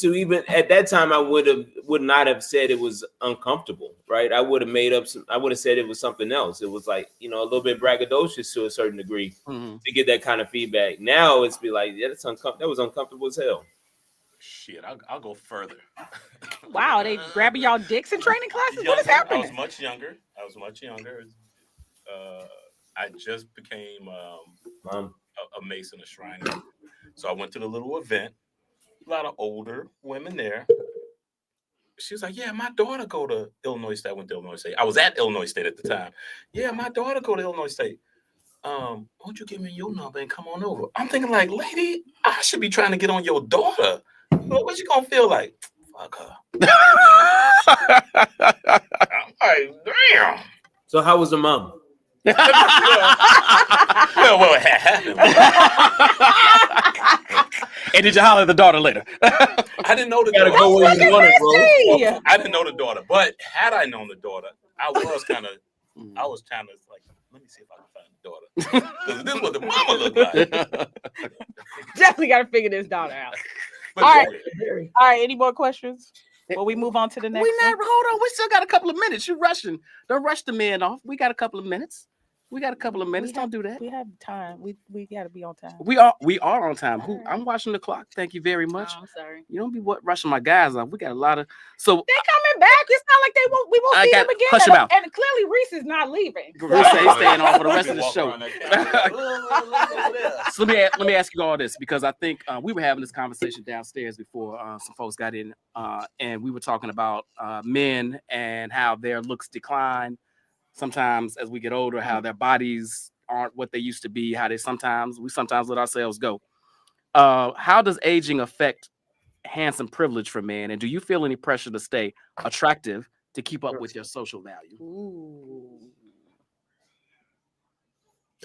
Speaker 4: even at that time, I would not have said it was uncomfortable, right? I would have said it was something else. It was like, a little bit braggadocious to a certain degree to get that kind of feedback. Now it's be like, yeah, that was uncomfortable as hell.
Speaker 2: Shit, I'll go further.
Speaker 3: Wow, they grabbing y'all dicks in training classes? What is happening?
Speaker 2: I was much younger. I just became a Mason, a Shriner. So I went to the little event. A lot of older women there. She was like, yeah, my daughter go to Illinois State. I went to Illinois State. I was at Illinois State at the time. Yeah, my daughter go to Illinois State. Why don't you give me your number and come on over? I'm thinking like, lady, I should be trying to get on your daughter. What you gonna feel like? Fuck her. I'm like, damn.
Speaker 4: So how was the mom?
Speaker 2: Well, it happened.
Speaker 1: And did you holler at the daughter later?
Speaker 2: I didn't know the daughter.
Speaker 4: Go where you want it, bro.
Speaker 2: I didn't know the daughter, but had I known the daughter, I was trying to like, let me see if I can find the daughter. Because this is what the mama looked like.
Speaker 3: Definitely got to figure this daughter out.
Speaker 2: But
Speaker 3: All right. Any more questions? Will we move on to the next?
Speaker 1: Hold on. We still got a couple of minutes. You rushing? Don't rush the men off. We got a couple of minutes. Don't do that.
Speaker 3: We have time. We got to be on time.
Speaker 1: We are on time. I'm watching the clock. Thank you very much.
Speaker 3: Oh, I'm sorry.
Speaker 1: You don't be rushing my guys off. We got a lot of so.
Speaker 3: They're coming back. It's not like we won't see them again.
Speaker 1: Hush about.
Speaker 3: And clearly Reese is not leaving.
Speaker 1: Reese ain't staying on for the rest of the show. So let me ask you all this, because I think we were having this conversation downstairs before some folks got in, and we were talking about men and how their looks decline sometimes as we get older, how their bodies aren't what they used to be, how we sometimes let ourselves go. How does aging affect handsome privilege for men, and do you feel any pressure to stay attractive to keep up with your social value?
Speaker 3: Ooh.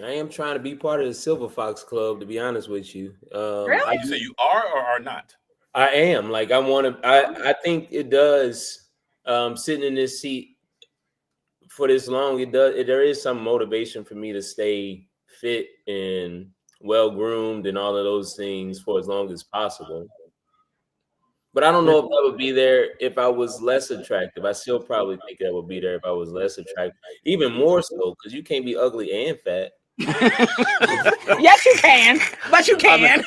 Speaker 4: I am trying to be part of the Silver Fox Club, to be honest with you.
Speaker 3: Really?
Speaker 2: So you are or are not?
Speaker 4: I am. Like, I think it does. Sitting in this seat for this long, there is some motivation for me to stay fit and well groomed and all of those things for as long as possible. But I don't know if that would be there if I was less attractive. I still probably think that would be there if I was less attractive. Even more so, because you can't be ugly and fat.
Speaker 3: Yes, you can, but you can.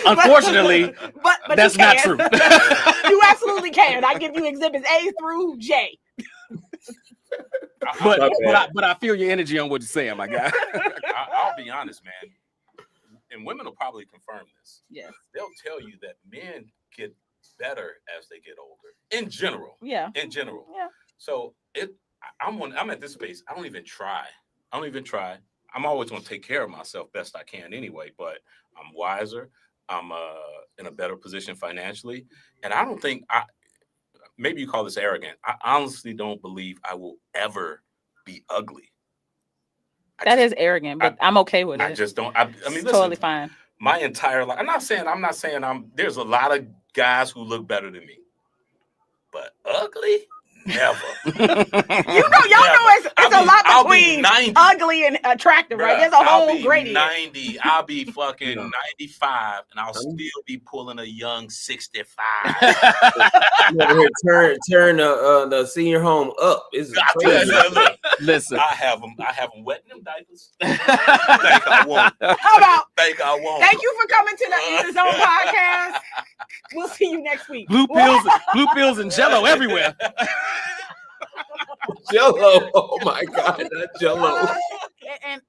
Speaker 1: Unfortunately,
Speaker 3: but
Speaker 1: that's
Speaker 3: you can.
Speaker 1: not true.
Speaker 3: You absolutely can. I give you exhibits A through J.
Speaker 1: But I feel your energy on what you're saying, my guy.
Speaker 2: I'll be honest, man. And women will probably confirm this.
Speaker 3: Yes.
Speaker 2: They'll tell you that men get better as they get older. In general.
Speaker 3: Yeah.
Speaker 2: In general.
Speaker 3: Yeah.
Speaker 2: So I'm at this space. I don't even try. I'm always going to take care of myself best I can anyway, but I'm wiser. I'm in a better position financially. And I don't think maybe you call this arrogant. I honestly don't believe I will ever be ugly.
Speaker 3: That is arrogant, but I'm okay with it.
Speaker 2: I just don't. I mean, listen,
Speaker 3: totally fine.
Speaker 2: My entire life. I'm not saying there's a lot of guys who look better than me, but ugly, never.
Speaker 3: Y'all know it's a lot between ugly and attractive, right? There's a whole gradient.
Speaker 2: 90. I'll be fucking 95, and I'll still be pulling a young 65.
Speaker 4: Turn the senior home up. It's crazy.
Speaker 1: Listen,
Speaker 2: I have them wetting them diapers. Think I won't.
Speaker 3: How about?
Speaker 2: Think I won't.
Speaker 3: Thank you for coming to the ITZ podcast. We'll see you next week.
Speaker 1: Blue pills and Jello everywhere.
Speaker 4: Jello. Oh my God, that Jello.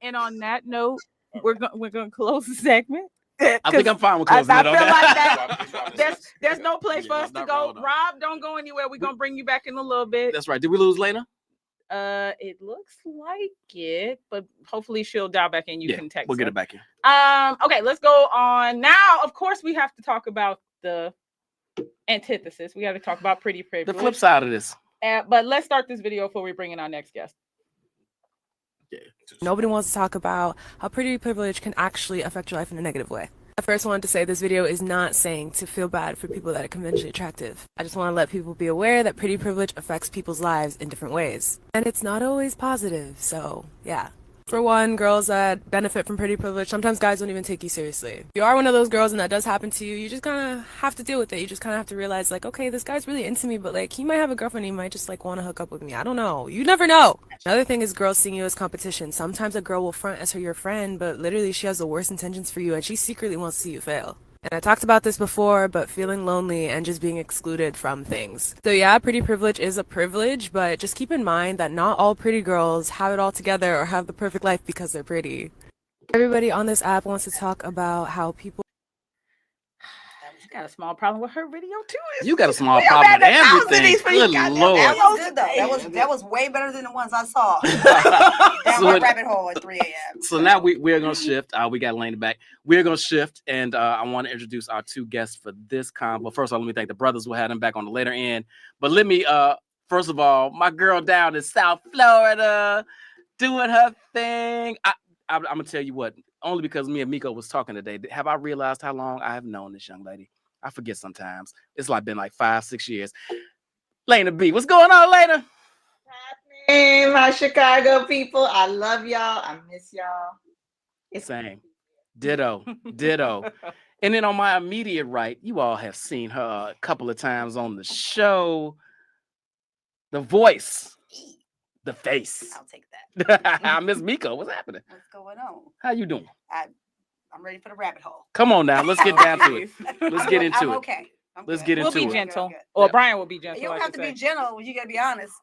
Speaker 3: And on that note, we're gonna close the segment.
Speaker 1: I think I'm fine with closing it on that.
Speaker 3: Like that. There's no place for us to go. Rob, don't go anywhere. We're gonna bring you back in a little bit.
Speaker 1: That's right. Did we lose Lena?
Speaker 3: It looks like it, but hopefully she'll dial back in. You can text.
Speaker 1: We'll get it back in.
Speaker 3: Okay, let's go on now. Of course, we have to talk about the antithesis. We got to talk about pretty privilege.
Speaker 1: The flip side of this.
Speaker 3: But let's start this video before we bring in our next guest.
Speaker 7: Nobody wants to talk about how pretty privilege can actually affect your life in a negative way. I first wanted to say this video is not saying to feel bad for people that are conventionally attractive. I just want to let people be aware that pretty privilege affects people's lives in different ways. And it's not always positive, so yeah. For one, girls that benefit from pretty privilege, sometimes guys don't even take you seriously. If you are one of those girls and that does happen to you, you just kind of have to deal with it. You just kind of have to realize, like, okay, this guy's really into me, but like, he might have a girlfriend, he might just like want to hook up with me. I don't know. You never know. Another thing is girls seeing you as competition. Sometimes a girl will front as her your friend, but literally she has the worst intentions for you and she secretly wants to see you fail. And I talked about this before, but feeling lonely and just being excluded from things. So yeah, pretty privilege is a privilege, but just keep in mind that not all pretty girls have it all together or have the perfect life because they're pretty. Everybody on this app wants to talk about how people
Speaker 3: Got a small problem with her video too.
Speaker 1: You got a small
Speaker 3: We
Speaker 1: problem with
Speaker 3: got 1,000 of
Speaker 1: everything.
Speaker 3: these for you,
Speaker 1: Good
Speaker 3: goddamn
Speaker 1: Lord.
Speaker 8: That
Speaker 3: videos
Speaker 8: was good though.
Speaker 3: today.
Speaker 8: That was way better than the ones I saw. Down
Speaker 1: So
Speaker 8: my
Speaker 1: it-
Speaker 8: rabbit hole at 3 a.m.
Speaker 1: So now we're gonna shift. We got Lane back. We're gonna shift, and I want to introduce our two guests for this combo. First of all, let me thank the brothers. We'll have them back on the later end. But let me first of all, my girl down in South Florida doing her thing. I'm gonna tell you what, only because me and Miko was talking today. Have I realized how long I have known this young lady? I forget sometimes. It's like been like 5-6 years. Lena B, what's going on, Lena?
Speaker 9: Hey, my Chicago people. I love y'all. I miss y'all.
Speaker 1: Same. Ditto. Ditto. And then on my immediate right, you all have seen her a couple of times on the show. The voice. The face.
Speaker 8: I'll take that.
Speaker 1: Miss Miko, what's happening?
Speaker 8: What's going on?
Speaker 1: How you doing?
Speaker 8: I'm ready for the rabbit hole.
Speaker 1: Come on now. Let's get down to it. Let's get into
Speaker 8: I'm
Speaker 1: it.
Speaker 8: okay.
Speaker 1: Let's get
Speaker 3: We'll
Speaker 1: into
Speaker 3: be
Speaker 1: it.
Speaker 3: gentle.
Speaker 8: Good.
Speaker 3: Or
Speaker 1: Yeah.
Speaker 3: Brian will be gentle.
Speaker 8: You don't
Speaker 3: I
Speaker 8: have
Speaker 3: should
Speaker 8: to
Speaker 3: say.
Speaker 8: be gentle. You gotta be honest.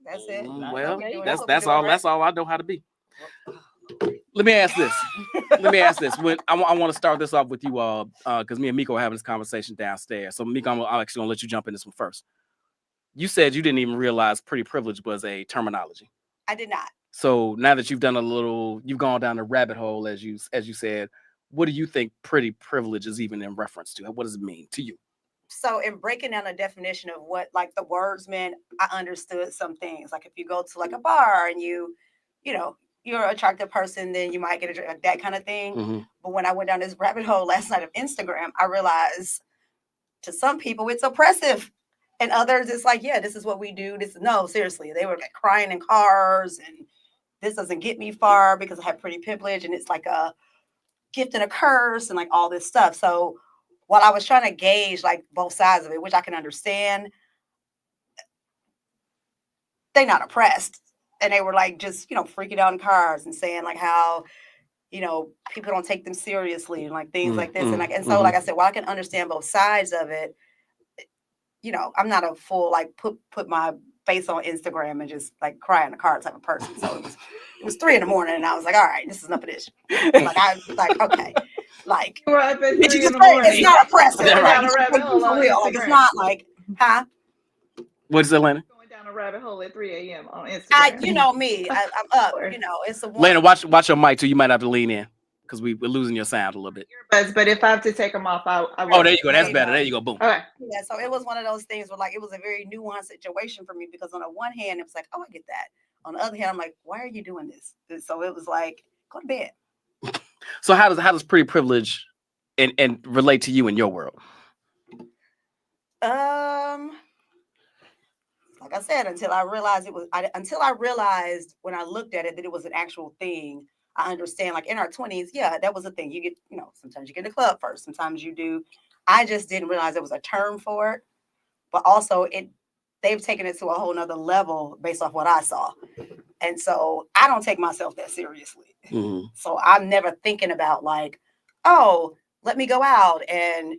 Speaker 8: That's it.
Speaker 1: Well,
Speaker 8: Okay,
Speaker 1: that's all I know how to be. Let me ask this. When I want to start this off with you all, because me and Miko are having this conversation downstairs. So Miko, I'm actually gonna let you jump in this one first. You said you didn't even realize pretty privilege was a terminology.
Speaker 8: I did not.
Speaker 1: So now that you've gone down the rabbit hole, as you said, what do you think pretty privilege is even in reference to? What does it mean to you?
Speaker 8: So in breaking down the definition of what like the words meant, I understood some things. Like if you go to like a bar and you know, you're an attractive person, then you might get a drink, that kind of thing.
Speaker 1: Mm-hmm.
Speaker 8: But when I went down this rabbit hole last night of Instagram, I realized to some people it's oppressive. And others, it's like, yeah, this is what we do. No, seriously. They were like crying in cars and this doesn't get me far because I have pretty privilege. And it's like a gift and a curse and like all this stuff. So while I was trying to gauge like both sides of it, which I can understand, they're not oppressed. And they were like just, freaking out in cars and saying like how, people don't take them seriously and like things like this. And so like I said, while I can understand both sides of it, I'm not a full like put my face on Instagram and just like cry in the car type of person. So it was 3 a.m. and I was like, all right, this is enough of this. Like I was like, okay, like
Speaker 9: You were up at 3 in the
Speaker 8: it's
Speaker 9: morning.
Speaker 8: not oppressive.
Speaker 1: Yeah,
Speaker 8: Like,
Speaker 1: right.
Speaker 8: it's
Speaker 9: Rabbit hole on
Speaker 8: for real. Like it's
Speaker 9: Instagram.
Speaker 8: not like, huh?
Speaker 1: What is it, Lena?
Speaker 9: Going down a rabbit hole at 3 a.m. on Instagram.
Speaker 8: You know me. I'm up. It's a
Speaker 1: Lena, watch your mic too. You might have to lean in because we're losing your sound a little bit.
Speaker 9: But if I have to take them off, I will.
Speaker 1: Oh, there you go. That's better. There you go. Boom.
Speaker 9: Okay.
Speaker 8: Yeah, so it was one of those things where like it was a very nuanced situation for me because on the one hand it was like, oh, I get that. On the other hand, I'm like, why are you doing this? And so it was like, go to bed.
Speaker 1: So how does pretty privilege and relate to you in your world?
Speaker 8: Like I said, until I realized when I looked at it that it was an actual thing. I understand, like in our 20s, yeah, that was a thing. You get, sometimes you get in the club first, sometimes you do. I just didn't realize there was a term for it, but also they've taken it to a whole nother level based off what I saw. And so I don't take myself that seriously.
Speaker 1: Mm-hmm.
Speaker 8: So I'm never thinking about like, oh, let me go out and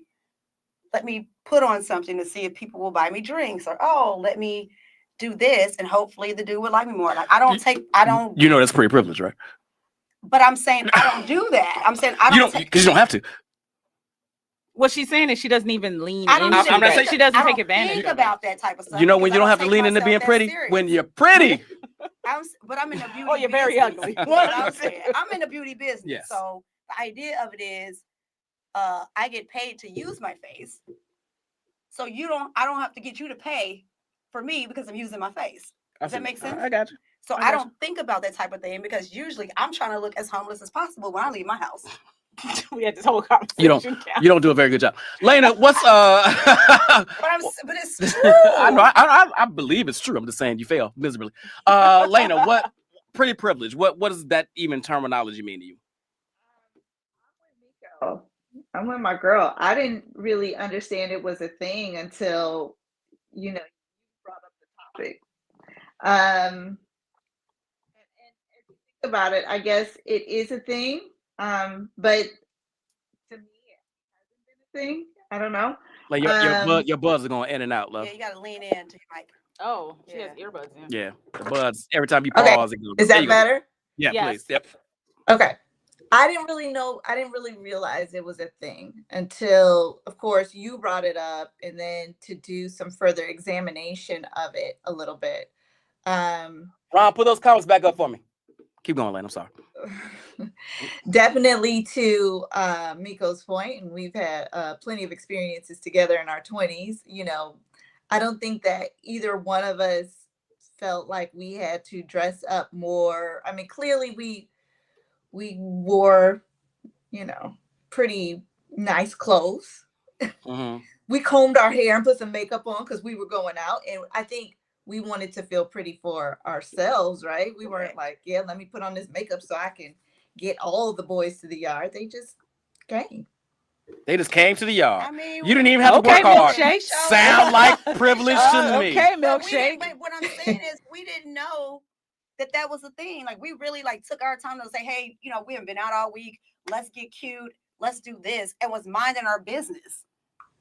Speaker 8: let me put on something to see if people will buy me drinks, or oh, let me do this and hopefully the dude would like me more. Like I don't.
Speaker 1: That's pretty privilege, right?
Speaker 8: But I'm saying I don't do that. I'm saying I don't.
Speaker 1: Because you don't have to.
Speaker 3: What she's saying is she doesn't even lean
Speaker 8: I don't
Speaker 3: into
Speaker 1: I'm not
Speaker 3: it.
Speaker 1: saying-
Speaker 3: She doesn't
Speaker 8: I
Speaker 3: take
Speaker 8: don't
Speaker 3: advantage
Speaker 8: think
Speaker 3: of
Speaker 8: about that type of stuff.
Speaker 1: You know when
Speaker 8: because
Speaker 1: you don't
Speaker 8: I
Speaker 1: have to
Speaker 8: take
Speaker 1: lean into
Speaker 8: myself
Speaker 1: being
Speaker 8: that
Speaker 1: pretty?
Speaker 8: serious.
Speaker 1: When you're pretty.
Speaker 8: But I'm in the beauty.
Speaker 3: Oh, you're very
Speaker 8: business.
Speaker 3: ugly.
Speaker 8: What I'm saying, I'm in the beauty business.
Speaker 1: Yes.
Speaker 8: So the idea of it is, I get paid to use my face. So I don't have to get you to pay for me because I'm using my face. Does that make sense?
Speaker 1: I got you.
Speaker 8: So
Speaker 1: I
Speaker 8: I
Speaker 1: got
Speaker 8: don't think about that type of thing because usually I'm trying to look as homeless as possible when I leave my house.
Speaker 3: We had this whole conversation.
Speaker 1: You don't do a very good job. Lena, what's
Speaker 8: But it's true.
Speaker 1: I know I believe it's true. I'm just saying you fail miserably. Lena, what pretty privilege? What does that even terminology mean to you?
Speaker 9: I'm with my girl. I didn't really understand it was a thing until you brought up the topic. And if you think about it, I guess it is a thing. But to me, it hasn't been a thing. I don't know.
Speaker 1: Like your buds are going in and out, love.
Speaker 8: Yeah, you gotta lean into your mic.
Speaker 3: Oh, she has earbuds in.
Speaker 1: Yeah, the buds. Every time you
Speaker 9: Okay.
Speaker 1: pause, it goes.
Speaker 9: Is
Speaker 1: There
Speaker 9: that
Speaker 1: you go.
Speaker 9: better?
Speaker 1: Yeah,
Speaker 3: Yes.
Speaker 1: please. Yep.
Speaker 9: Okay. I didn't really realize it was a thing until, of course, you brought it up, and then to do some further examination of it a little bit.
Speaker 1: Ron, put those comments back up for me. Keep going, Lane. I'm sorry.
Speaker 9: Definitely to Miko's point, and we've had plenty of experiences together in our 20s. I don't think that either one of us felt like we had to dress up more. I mean, clearly we wore, pretty nice clothes.
Speaker 1: Mm-hmm.
Speaker 9: We combed our hair and put some makeup on because we were going out, and I think we wanted to feel pretty for ourselves, right? We weren't like, yeah, let me put on this makeup so I can get all the boys to the yard. They just came.
Speaker 1: They just came to the yard.
Speaker 8: I mean,
Speaker 1: You didn't even have to work hard.
Speaker 3: Milkshake.
Speaker 1: Sound like privilege to me.
Speaker 3: Okay,
Speaker 8: But
Speaker 3: milkshake.
Speaker 8: but what I'm saying is, we didn't know that was a thing. Like, we really took our time to say, hey, we haven't been out all week. Let's get cute. Let's do this. And was minding our business.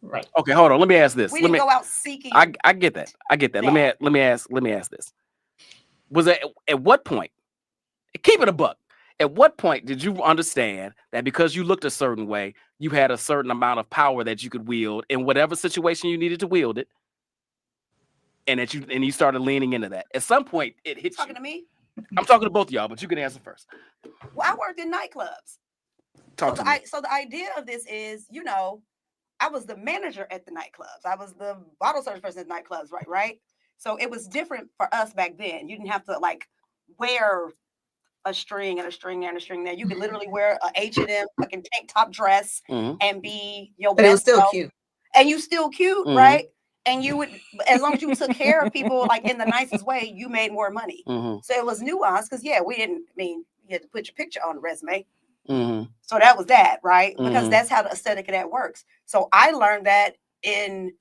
Speaker 9: Right.
Speaker 1: Okay, hold on. Let me ask this.
Speaker 8: We didn't go out seeking.
Speaker 1: I get that. I get that. Let me ask this. Was it at what point? Keep it a buck. At what point did you understand that because you looked a certain way, you had a certain amount of power that you could wield in whatever situation you needed to wield it, and that you started leaning into that? At some point, it hit you.
Speaker 8: Talking to me?
Speaker 1: I'm talking to both of y'all, but you can answer first.
Speaker 8: Well, I worked in nightclubs.
Speaker 1: Talk to me.
Speaker 8: So the idea of this is, I was the manager at the nightclubs. I was the bottle service person at nightclubs, right? So it was different for us back then. You didn't have to wear a string and a string there and a string there. You could literally wear a H&M fucking tank top dress and be your
Speaker 9: But it was
Speaker 8: best
Speaker 9: still
Speaker 8: self.
Speaker 9: cute.
Speaker 8: And you still cute, right? And you would, as long as you took care of people in the nicest way, you made more money. So it was nuanced because you had to put your picture on the resume. So that was that, right? Because that's how the aesthetic of that works. So I learned that in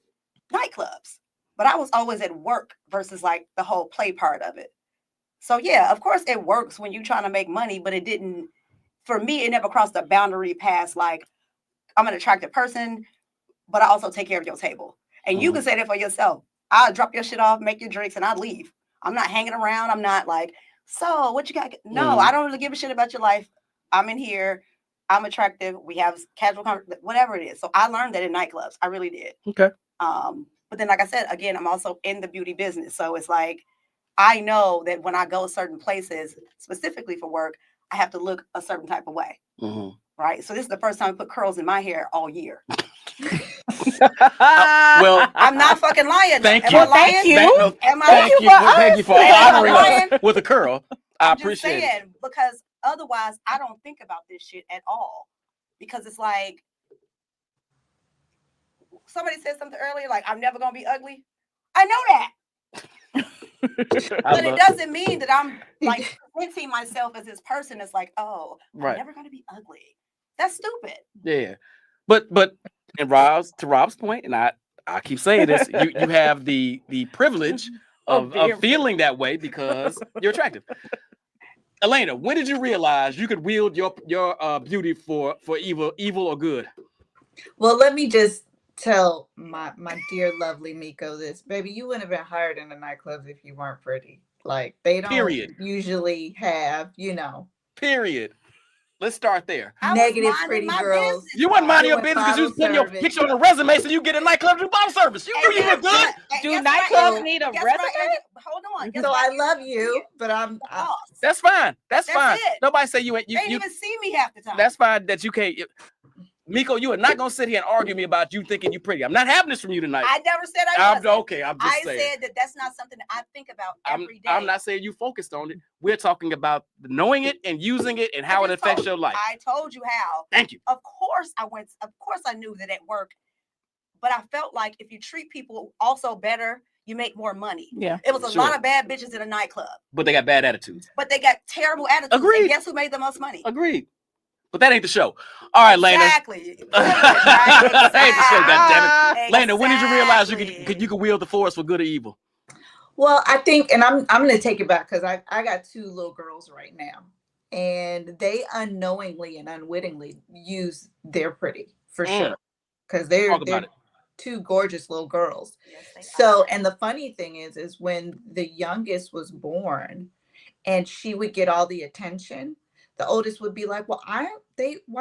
Speaker 8: nightclubs, but I was always at work versus the whole play part of it. So yeah, of course it works when you're trying to make money, but it didn't, for me, it never crossed the boundary past I'm an attractive person, but I also take care of your table. And you can say that for yourself. I'll drop your shit off, make your drinks, and I'll leave. I'm not hanging around. I'm not so what you got? No, I don't really give a shit about your life. I'm in here. I'm attractive. We have casual conversation, whatever it is. So I learned that in nightclubs. I really did.
Speaker 1: Okay.
Speaker 8: But then, like I said, again, I'm also in the beauty business. So it's I know that when I go certain places, specifically for work, I have to look a certain type of way. Right. So this is the first time I put curls in my hair all year.
Speaker 1: Well,
Speaker 8: I'm not fucking lying.
Speaker 1: Thank
Speaker 8: Am
Speaker 1: you.
Speaker 8: I lying?
Speaker 3: Thank you.
Speaker 8: Am I
Speaker 1: Thank you for honoring us with a curl. I
Speaker 8: I'm just
Speaker 1: appreciate
Speaker 8: saying,
Speaker 1: it.
Speaker 8: because otherwise I don't think about this shit at all. Because it's somebody said something earlier, I'm never gonna be ugly. I know that. But it doesn't mean that I'm presenting myself as this person that's oh, I'm never gonna be ugly. That's stupid.
Speaker 1: Yeah. But and to Rob's point, and I keep saying this, you have the privilege of feeling that way because you're attractive. Elena, when did you realize you could wield your beauty for evil or good?
Speaker 9: Well, let me just tell my dear lovely Miko this. Baby, you wouldn't have been hired in the nightclubs if you weren't pretty. They don't usually have,
Speaker 1: Period. Let's start there.
Speaker 9: Negative pretty girls.
Speaker 1: You wasn't minding your business because you was putting your picture on a resume so you get a nightclub to do bottle service. You knew you were good.
Speaker 3: Do nightclubs need a resume?
Speaker 8: Hold on.
Speaker 9: So I love you, but I'm
Speaker 1: That's fine. That's fine.
Speaker 8: it.
Speaker 1: Nobody say you ain't.
Speaker 8: They didn't even see me half the time.
Speaker 1: That's fine that you can't. Miko, you are not gonna sit here and argue me about you thinking you pretty. I'm not having this from you tonight.
Speaker 8: I never said I wasn't.
Speaker 1: Okay, I'm just saying.
Speaker 8: I said that that's not something that I think about every day.
Speaker 1: I'm not saying you focused on it. We're talking about knowing it and using it and how it affects your life.
Speaker 8: I told you how.
Speaker 1: Thank you.
Speaker 8: Of course I knew that at work, but I felt like if you treat people also better, you make more money.
Speaker 3: Yeah.
Speaker 8: It was a lot of bad bitches in a nightclub.
Speaker 1: But they got bad attitudes.
Speaker 8: But they got terrible attitudes.
Speaker 1: Agreed.
Speaker 8: And guess who made the most money?
Speaker 1: Agreed. But that ain't the show. All right, Lena.
Speaker 8: Exactly.
Speaker 1: That ain't the show, goddammit.
Speaker 8: Exactly.
Speaker 1: Lena, when did you realize you could wield the force for good or evil?
Speaker 9: Well, I think, and I'm gonna take it back because I got 2 little girls right now, and they unknowingly and unwittingly use they're pretty for sure because they're 2 gorgeous little girls. Yes, so, and the funny thing is when the youngest was born, and she would get all the attention, the oldest would be like, well, why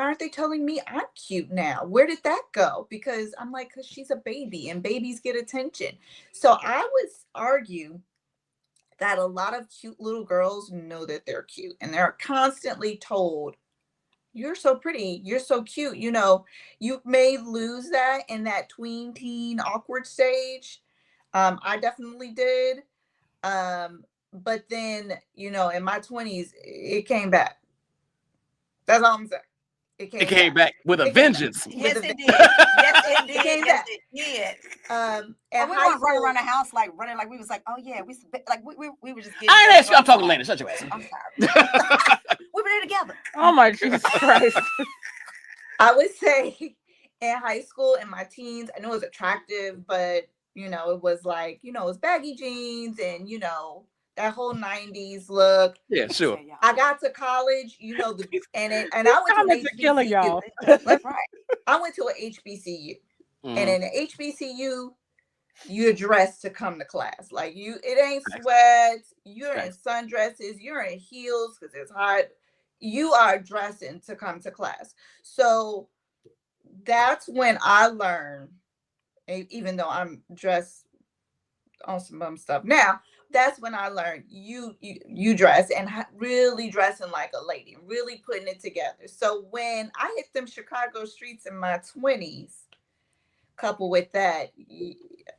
Speaker 9: aren't they telling me I'm cute now? Where did that go? Because I'm like, because she's a baby and babies get attention. So I would argue that a lot of cute little girls know that they're cute and they're constantly told, you're so pretty, you're so cute. You know, you may lose that in that tween teen awkward stage. I definitely did. But then, you know, in my 20s, it came back. That's all I'm saying. It came back
Speaker 1: with a vengeance.
Speaker 8: Yes, it did. Yes, it did. Yes, it did.
Speaker 9: And
Speaker 8: we weren't running around the house like we was like, oh yeah, we were just getting.
Speaker 1: I ain't asking. I'm talking to Lena. Shut your ass.
Speaker 8: I'm sorry. We were there together.
Speaker 3: Oh my Jesus Christ.
Speaker 9: I would say in high school and my teens, I know it was attractive, but you know, it was like, you know, it was baggy jeans and you know, that whole 90s look.
Speaker 1: Yeah, sure.
Speaker 9: I got to college, you know, and I went to an
Speaker 3: killing y'all.
Speaker 8: That's right.
Speaker 9: I went to an HBCU,
Speaker 1: Mm-hmm.
Speaker 9: and in an HBCU, you're dressed to come to class. Like it ain't sweats. You're in sundresses. You're in heels because it's hot. You are dressing to come to class. So that's when I learned, even though I'm dressed on some bum stuff now, that's when I learned you dress and really dressing like a lady, really putting it together. So when I hit them Chicago streets in my 20s, coupled with that,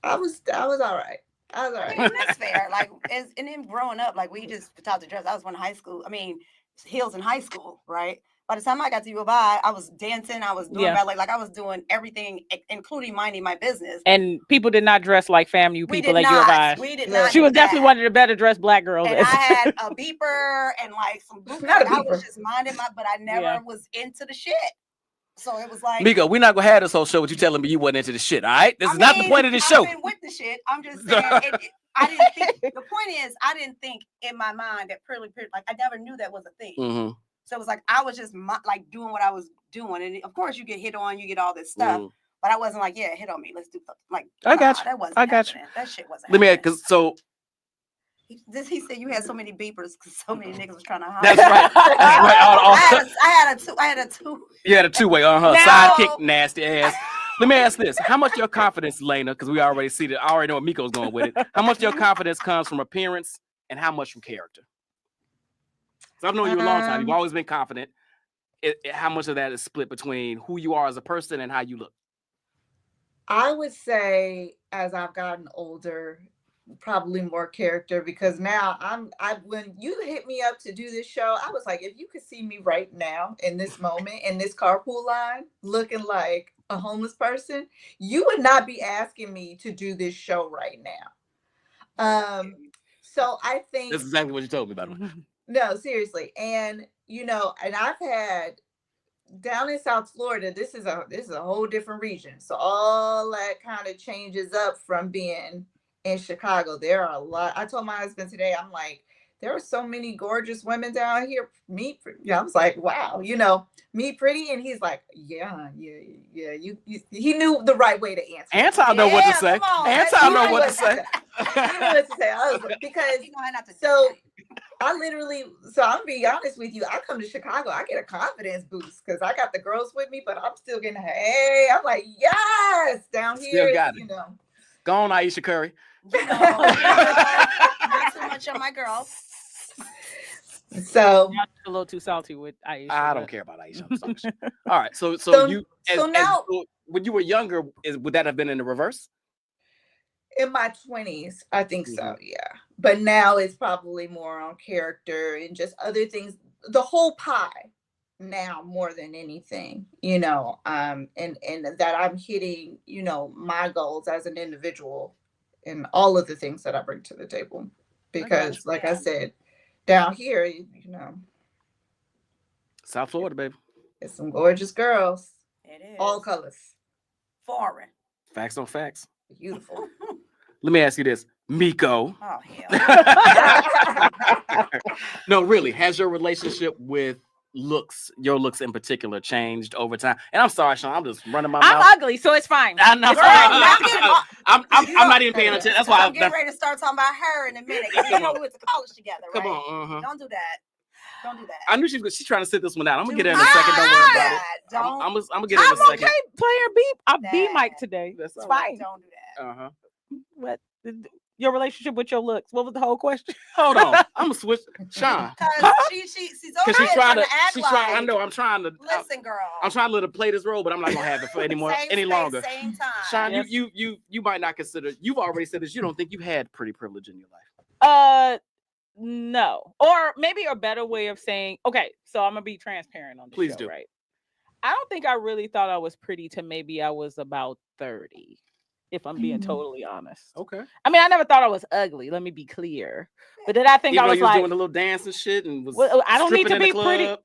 Speaker 9: I was all right. I was all right.
Speaker 8: And that's fair. Like, and then growing up, like we just taught to dress. I was in high school. I mean, heels in high school, right? By the time I got to U of I was dancing, I was doing ballet, like I was doing everything, including minding my business.
Speaker 3: And people did not dress like FAMU people at U of I.
Speaker 8: We did not.
Speaker 3: She was definitely one of the better dressed black girls.
Speaker 8: And I had a beeper and like some boots. I was just minding but I never was into the shit. So it was like,
Speaker 1: Miko, we're not gonna have this whole show with you telling me you wasn't into the shit. All right, this is not the point of this show.
Speaker 8: I've been with the shit. I'm just saying. I didn't think. The point is, I didn't think in my mind that like I never knew that was a thing.
Speaker 1: Mm-hmm.
Speaker 8: So it was like I was just like doing what I was doing, and of course you get hit on, you get all this stuff, but I wasn't like, yeah, hit on me, let's do like.
Speaker 3: I got you.
Speaker 8: That wasn't.
Speaker 3: I got you.
Speaker 8: That shit wasn't.
Speaker 1: Let me ask, because so.
Speaker 8: He said you had so many beepers because so many niggas was trying to hide.
Speaker 1: That's right. That's right.
Speaker 8: I had a two.
Speaker 1: You had a two-way sidekick, nasty ass. Let me ask this: how much your confidence, Lena? Because we already see that. I already know what Miko's going with it. How much your confidence comes from appearance, and how much from character? So I've known you a long time. You've always been confident. How much of that is split between who you are as a person and how you look?
Speaker 9: I would say, as I've gotten older, probably more character, because now when you hit me up to do this show, I was like, if you could see me right now in this moment in this carpool line looking like a homeless person, you would not be asking me to do this show right now. So I think
Speaker 1: that's exactly what you told me, by the way.
Speaker 9: No, seriously. And you know, and I've had down in South Florida, this is a whole different region. So all that kind of changes up from being in Chicago. There are a lot. I told my husband today, I'm like, there are so many gorgeous women down here. I was like, wow, you know, me pretty. And he's like, yeah. He knew the right way to answer.
Speaker 1: Anton know what to say. Anton know what to say.
Speaker 9: He knew what to say. I was because so I'm gonna be honest with you. I come to Chicago, I get a confidence boost because I got the girls with me, but I'm still getting I'm like, yes, down here, you know.
Speaker 1: Go on, Aisha Curry.
Speaker 8: You know, not so much on my girls.
Speaker 9: So
Speaker 3: Y'all a little too salty with Aisha.
Speaker 1: I don't
Speaker 3: but-
Speaker 1: care about Aisha. I'm sorry. All right. So
Speaker 9: So-
Speaker 1: you
Speaker 9: so now-
Speaker 1: when you were younger, would that have been in the reverse?
Speaker 9: in my 20s, I think so,
Speaker 1: Mhm.
Speaker 9: yeah. But now it's probably more on character and just other things, the whole pie now more than anything, you know, and that I'm hitting, you know, my goals as an individual and all of the things that I bring to the table. Because like I said, down here, you know,
Speaker 1: South Florida, baby.
Speaker 9: it's some gorgeous girls,
Speaker 8: It is
Speaker 9: all colors,
Speaker 8: foreign.
Speaker 1: Facts on facts.
Speaker 9: beautiful.
Speaker 1: Let me ask you this, Miko.
Speaker 8: Oh hell.
Speaker 1: No, really. Has your relationship with your looks in particular, changed over time? And I'm sorry, Sean. I'm just running my
Speaker 3: I'm
Speaker 1: mouth.
Speaker 3: ugly, so it's fine.
Speaker 1: I know.
Speaker 3: It's fine.
Speaker 1: I'm not even paying attention. That's why
Speaker 8: I'm getting ready to start talking about her in a minute. 'Cause you know we went to college together,
Speaker 1: Come
Speaker 8: right?
Speaker 1: on.
Speaker 8: Don't do that. Don't do that.
Speaker 1: I knew she's trying to sit this one out. I'm gonna
Speaker 8: Do
Speaker 1: get her in a
Speaker 8: not
Speaker 1: second. Don't worry about it.
Speaker 8: do that. Don't.
Speaker 1: I'm gonna get her in a
Speaker 3: I'm
Speaker 1: second.
Speaker 3: okay playing beep. I beat
Speaker 8: That.
Speaker 3: Mike today.
Speaker 1: That's
Speaker 3: It's
Speaker 1: all right.
Speaker 3: fine.
Speaker 8: Don't do that.
Speaker 1: Uh-huh.
Speaker 3: What? Your relationship with your looks? What was the whole question?
Speaker 1: Hold on. I'm gonna switch, Sean.
Speaker 8: Because she's
Speaker 1: Because she's trying to.
Speaker 8: act
Speaker 1: She's
Speaker 8: like.
Speaker 1: trying. I know. I'm trying to.
Speaker 8: Listen, girl.
Speaker 1: I'm trying to let her play this role, but I'm not gonna have it for any
Speaker 8: Same
Speaker 1: longer.
Speaker 8: space, same time.
Speaker 1: Sean,
Speaker 3: Yes.
Speaker 1: you might not consider. You've already said this. You don't think you had pretty privilege in your life.
Speaker 3: No. Or maybe a better way of saying, okay, so I'm gonna be transparent on this
Speaker 1: Please
Speaker 3: show,
Speaker 1: do.
Speaker 3: right? I don't think I really thought I was pretty till maybe I was about 30, if I'm being totally honest.
Speaker 1: Okay.
Speaker 3: I mean, I never thought I was ugly, let me be clear. But then I think
Speaker 1: Even
Speaker 3: I
Speaker 1: though
Speaker 3: was
Speaker 1: you was
Speaker 3: like,
Speaker 1: doing a little dance and shit, and was
Speaker 3: well, I don't need
Speaker 1: stripping
Speaker 3: to
Speaker 1: in the
Speaker 3: be pretty.
Speaker 1: club.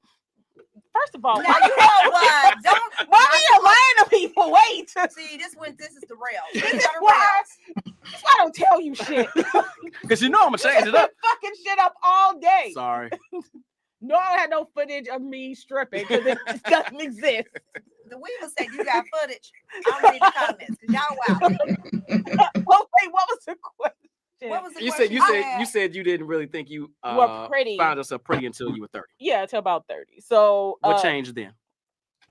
Speaker 3: First of all,
Speaker 8: Now you know what? Don't.
Speaker 3: why are you lying to people? Wait.
Speaker 8: See, this is the rail.
Speaker 3: This is why I don't tell you shit.
Speaker 1: Because you know I'm gonna change it up.
Speaker 3: Fucking shit up all day.
Speaker 1: Sorry.
Speaker 3: No, I had no footage of me stripping because it just doesn't exist.
Speaker 8: The Weaver said you got footage. I'll read the comments because y'all wow.
Speaker 3: Well, wait, what was the question?
Speaker 8: What was the
Speaker 1: You
Speaker 8: question?
Speaker 1: said you didn't really think you
Speaker 3: were pretty.
Speaker 1: found yourself pretty until you were 30.
Speaker 3: Yeah, till about 30. So
Speaker 1: What changed then?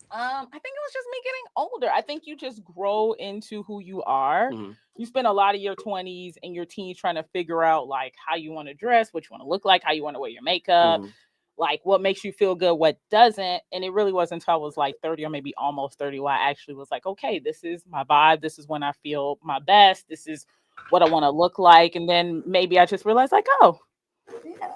Speaker 3: I think it was just me getting older. I think you just grow into who you are.
Speaker 1: Mhm.
Speaker 3: You spend a lot of your 20s and your teens trying to figure out like how you want to dress, what you want to look like, how you want to wear your makeup,
Speaker 1: Mhm.
Speaker 3: like what makes you feel good, what doesn't. And it really wasn't until I was like 30 or maybe almost 30 where I actually was like, okay, this is my vibe. This is when I feel my best. This is what I want to look like. And then maybe I just realized like, oh,
Speaker 8: Yeah.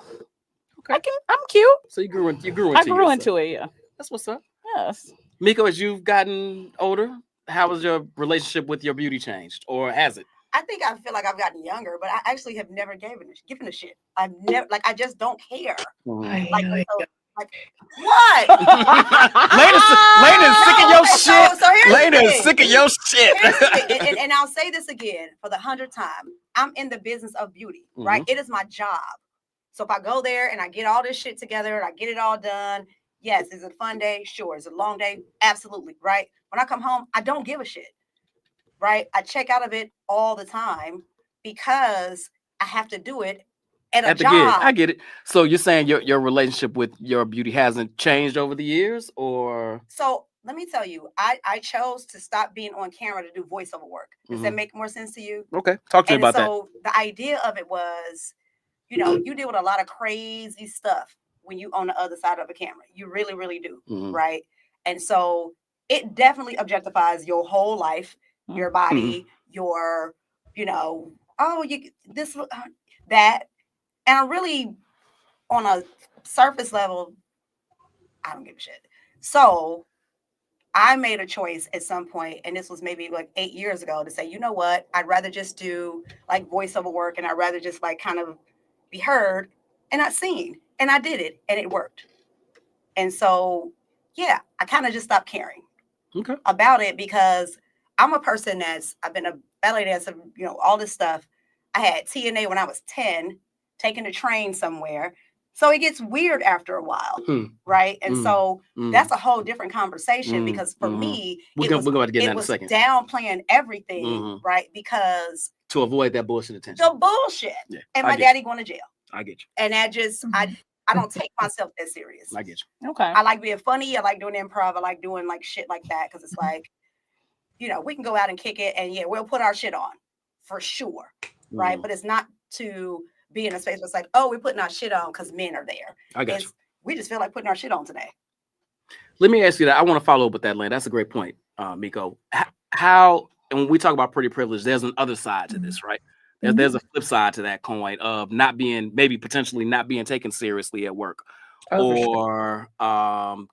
Speaker 3: I'm cute.
Speaker 1: So you grew into
Speaker 3: I grew
Speaker 1: yourself.
Speaker 3: into it. Yeah.
Speaker 1: That's what's up.
Speaker 3: Yes.
Speaker 1: Miko, as you've gotten older, how has your relationship with your beauty changed, or has it?
Speaker 8: I think I feel like I've gotten younger, but I actually have never given a shit. I've never I just don't care. Like, so, like what?
Speaker 1: Lane is sick of your
Speaker 8: Okay,
Speaker 1: shit.
Speaker 8: so here's the
Speaker 1: Lane is
Speaker 8: thing.
Speaker 1: sick of your shit.
Speaker 8: Here's the thing, and I'll say this again for the 100th time. I'm in the business of beauty, right? It is my job. So if I go there and I get all this shit together and I get it all done, yes, is it a fun day? Sure. Is it a long day? Absolutely, right? When I come home, I don't give a shit, right? I check out of it all the time because I have to do it at
Speaker 1: the
Speaker 8: job.
Speaker 1: gig. I get it. So you're saying your relationship with your beauty hasn't changed over the years, or?
Speaker 8: So let me tell you, I chose to stop being on camera to do voiceover work. Does that make more sense to you?
Speaker 1: Okay, talk to me
Speaker 8: And
Speaker 1: about that.
Speaker 8: so the idea of it was, you know, you deal with a lot of crazy stuff when you on the other side of a camera. You really, really do, right? And so it definitely objectifies your whole life, your body, your, you know, oh, you this, that. And I really, on a surface level, I don't give a shit. So I made a choice at some point, and this was maybe like 8 years ago, to say, you know what, I'd rather just do like voiceover work, and I'd rather just like kind of be heard and not seen. And I did it, and it worked. And so, yeah, I kind of just stopped caring about it because I'm a person I've been a ballet dancer, you know, all this stuff. I had TNA when I was 10, taking a train somewhere. So it gets weird after a while, right? And so that's a whole different conversation because for me,
Speaker 1: we're going to get that in a second.
Speaker 8: Downplaying everything, right? Because
Speaker 1: to avoid that bullshit attention.
Speaker 8: The bullshit. Yeah, and my daddy going to jail.
Speaker 1: I get you.
Speaker 8: And that just, I don't take myself that serious.
Speaker 1: I get you.
Speaker 3: Okay.
Speaker 8: I like being funny. I like doing improv. I like doing like shit like that because it's like, you know, we can go out and kick it and yeah, we'll put our shit on for sure. Right. But it's not to be in a space where it's like, oh, we're putting our shit on because men are there.
Speaker 1: I got you.
Speaker 8: We just feel like putting our shit on today.
Speaker 1: Let me ask you that. I want to follow up with that, Lynn. That's a great point, Miko. How, and when we talk about pretty privilege, there's an other side to this, right? There's a flip side to that coin of not being, maybe potentially not being taken seriously at work, or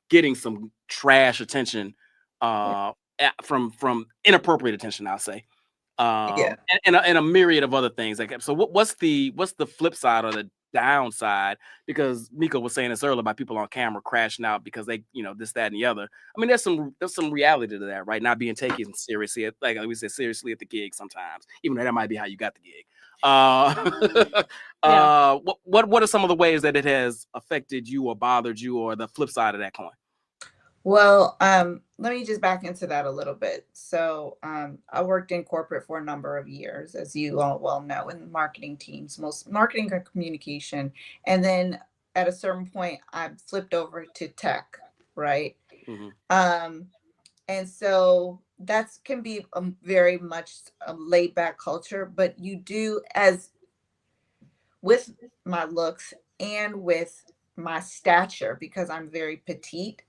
Speaker 1: getting some trash attention from inappropriate attention, I'll say. And a myriad of other things. Like, so what's the flip side or the downside? Because Miko was saying this earlier about people on camera crashing out because they, this, that, and the other. I mean, there's some reality to that, right? Not being taken seriously, like we said, seriously at the gig sometimes, even though that might be how you got the gig. What are some of the ways that it has affected you or bothered you, or the flip side of that coin?
Speaker 9: Well, let me just back into that a little bit. So I worked in corporate for a number of years, as you all well know, in marketing teams, most marketing and communication. And then at a certain point, I flipped over to tech, right? And so that can be a very much a laid back culture, but you do, as with my looks and with my stature, because I'm very petite,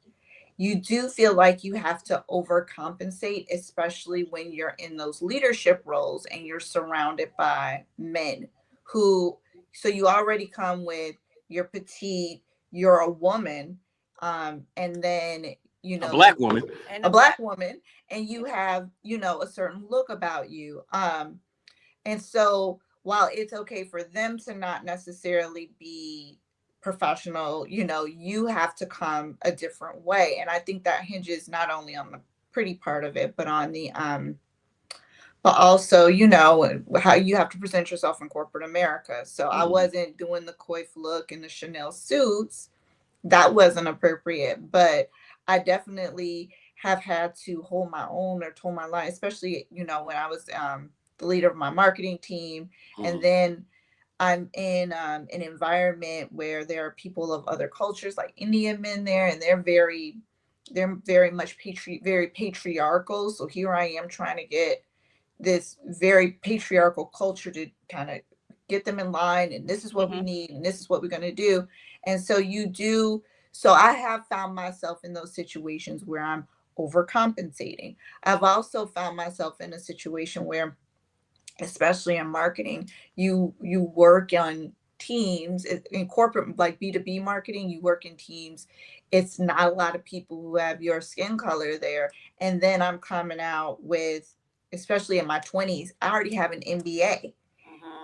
Speaker 9: you do feel like you have to overcompensate, especially when you're in those leadership roles and you're surrounded by men so you already come with, you're petite, you're a woman, and then,
Speaker 1: a black woman,
Speaker 9: and you have, a certain look about you. And so while it's okay for them to not necessarily be professional, you have to come a different way. And I think that hinges not only on the pretty part of it, but on the but also, how you have to present yourself in corporate America. So I wasn't doing the coif look and the Chanel suits. That wasn't appropriate, but I definitely have had to hold my own or toe my line, especially, when I was the leader of my marketing team. And then I'm in an environment where there are people of other cultures, like Indian men there, and they're very much very patriarchal. So here I am trying to get this very patriarchal culture to kind of get them in line, and this is what we need, and this is what we're going to do. And so so I have found myself in those situations where I'm overcompensating. I've also found myself in a situation where, especially in marketing, you work on teams in corporate, like B2B marketing, you work in teams. It's not a lot of people who have your skin color there. And then I'm coming out with, especially in my 20s, I already have an MBA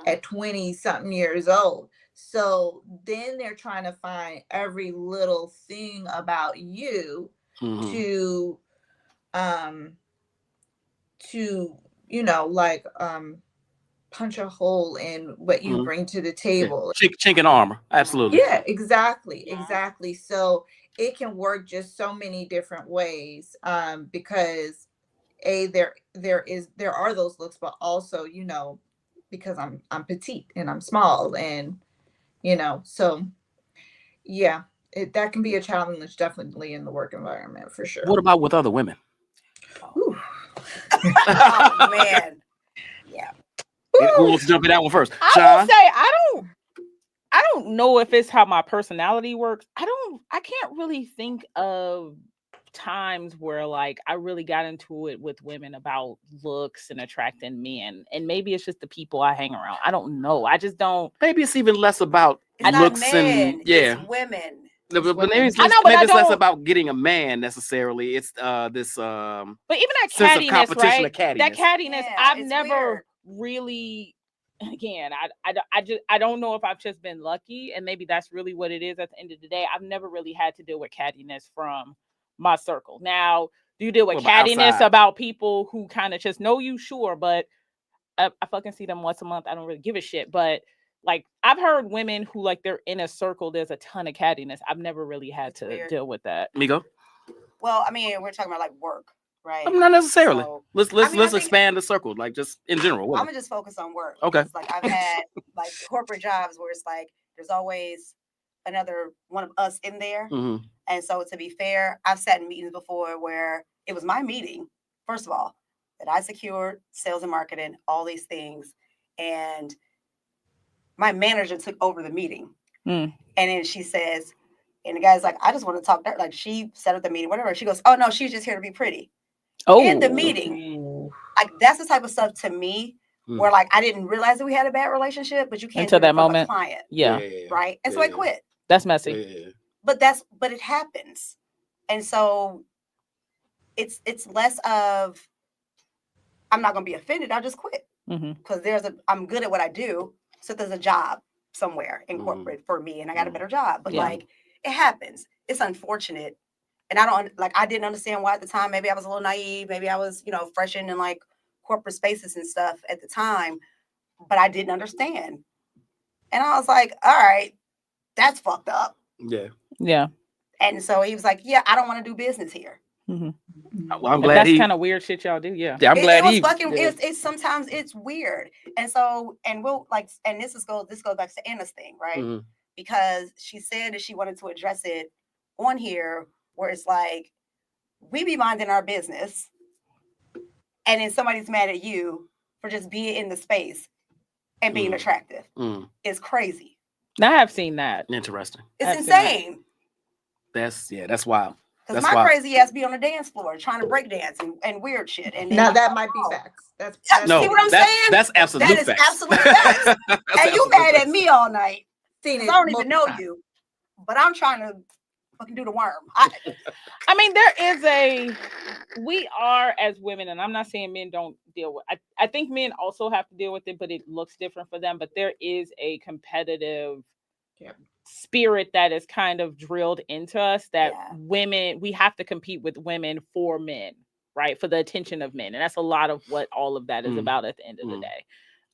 Speaker 9: at 20 something years old. So then they're trying to find every little thing about you to punch a hole in what you bring to the table.
Speaker 1: Chink in armor. Absolutely.
Speaker 9: Yeah, exactly. So it can work just so many different ways, because there are those looks, but also, because I'm petite and I'm small, and so yeah, that can be a challenge, definitely, in the work environment, for sure.
Speaker 1: What about with other women?
Speaker 8: Oh man, yeah.
Speaker 1: Who wants to jump in that one first?
Speaker 3: I will say I don't know if it's how my personality works. I can't really think of times where, like, I really got into it with women about looks and attracting men. And maybe it's just the people I hang around. I don't know. I just don't.
Speaker 1: Maybe it's even less about looks and
Speaker 8: it's women.
Speaker 1: But maybe it's less about getting a man necessarily. It's this
Speaker 3: but even that
Speaker 1: sense
Speaker 3: cattiness,
Speaker 1: of competition,
Speaker 3: right? That cattiness, I've never really, again, I don't know if I've just been lucky, and maybe that's really what it is at the end of the day. I've never really had to deal with cattiness from my circle. Now, do you deal with cattiness about people who kind of just know you? Sure, but I fucking see them once a month. I don't really give a shit. But like, I've heard women who, like, they're in a circle, there's a ton of cattiness. I've never really had to deal with that.
Speaker 1: Miko?
Speaker 8: Well, I mean, we're talking about like work, right?
Speaker 1: Not necessarily. So, let's expand the circle, like, just in general.
Speaker 8: I'm gonna just focus on work.
Speaker 1: Okay.
Speaker 8: Like, I've had like corporate jobs where it's like there's always another one of us in there. And so, to be fair, I've sat in meetings before where it was my meeting, first of all, that I secured sales and marketing, all these things. And my manager took over the meeting.
Speaker 3: Mm.
Speaker 8: And then she says, and the guy's like, I just want to talk to her. Like, she set up the meeting, whatever. She goes, oh, no, she's just here to be pretty. In the meeting. Like, that's the type of stuff to me where, like, I didn't realize that we had a bad relationship, but you can't
Speaker 3: Until
Speaker 8: do that
Speaker 3: that moment.
Speaker 8: a client.
Speaker 3: Yeah.
Speaker 8: Right? And so I quit.
Speaker 3: That's messy.
Speaker 8: But it happens. And so it's less of, I'm not going to be offended. I'll just quit. Because I'm good at what I do. So there's a job somewhere in corporate for me and I got a better job. But like, it happens. It's unfortunate. And I didn't understand why at the time. Maybe I was a little naive. Maybe I was, fresh in like corporate spaces and stuff at the time, but I didn't understand. And I was like, all right, that's fucked up.
Speaker 1: Yeah.
Speaker 3: Yeah.
Speaker 8: And so he was like, yeah, I don't want to do business here.
Speaker 1: Well, I'm glad
Speaker 3: that's kind of weird shit y'all do. Yeah.
Speaker 1: I'm glad
Speaker 8: it was fucking. It's sometimes it's weird, and so we'll like, and this goes back to Anna's thing, right? Because she said that she wanted to address it on here, where it's like we be minding our business, and then somebody's mad at you for just being in the space and being attractive. It's crazy.
Speaker 3: Now I have seen that.
Speaker 1: Interesting.
Speaker 8: It's insane.
Speaker 1: That's wild.
Speaker 8: Because my crazy ass be on the dance floor trying to break dance and weird shit. And
Speaker 9: now that might be facts. That's
Speaker 1: no,
Speaker 8: see what I'm saying?
Speaker 1: That's absolute
Speaker 8: facts. That is absolute facts. And you mad at me all night. I don't even know you. But I'm trying to fucking do the worm.
Speaker 3: I mean, we are as women, and I'm not saying men don't deal with I think men also have to deal with it, but it looks different for them. But there is a competitive spirit that is kind of drilled into us that women, we have to compete with women for men, right? For the attention of men. And that's a lot of what all of that is about at the end of the day.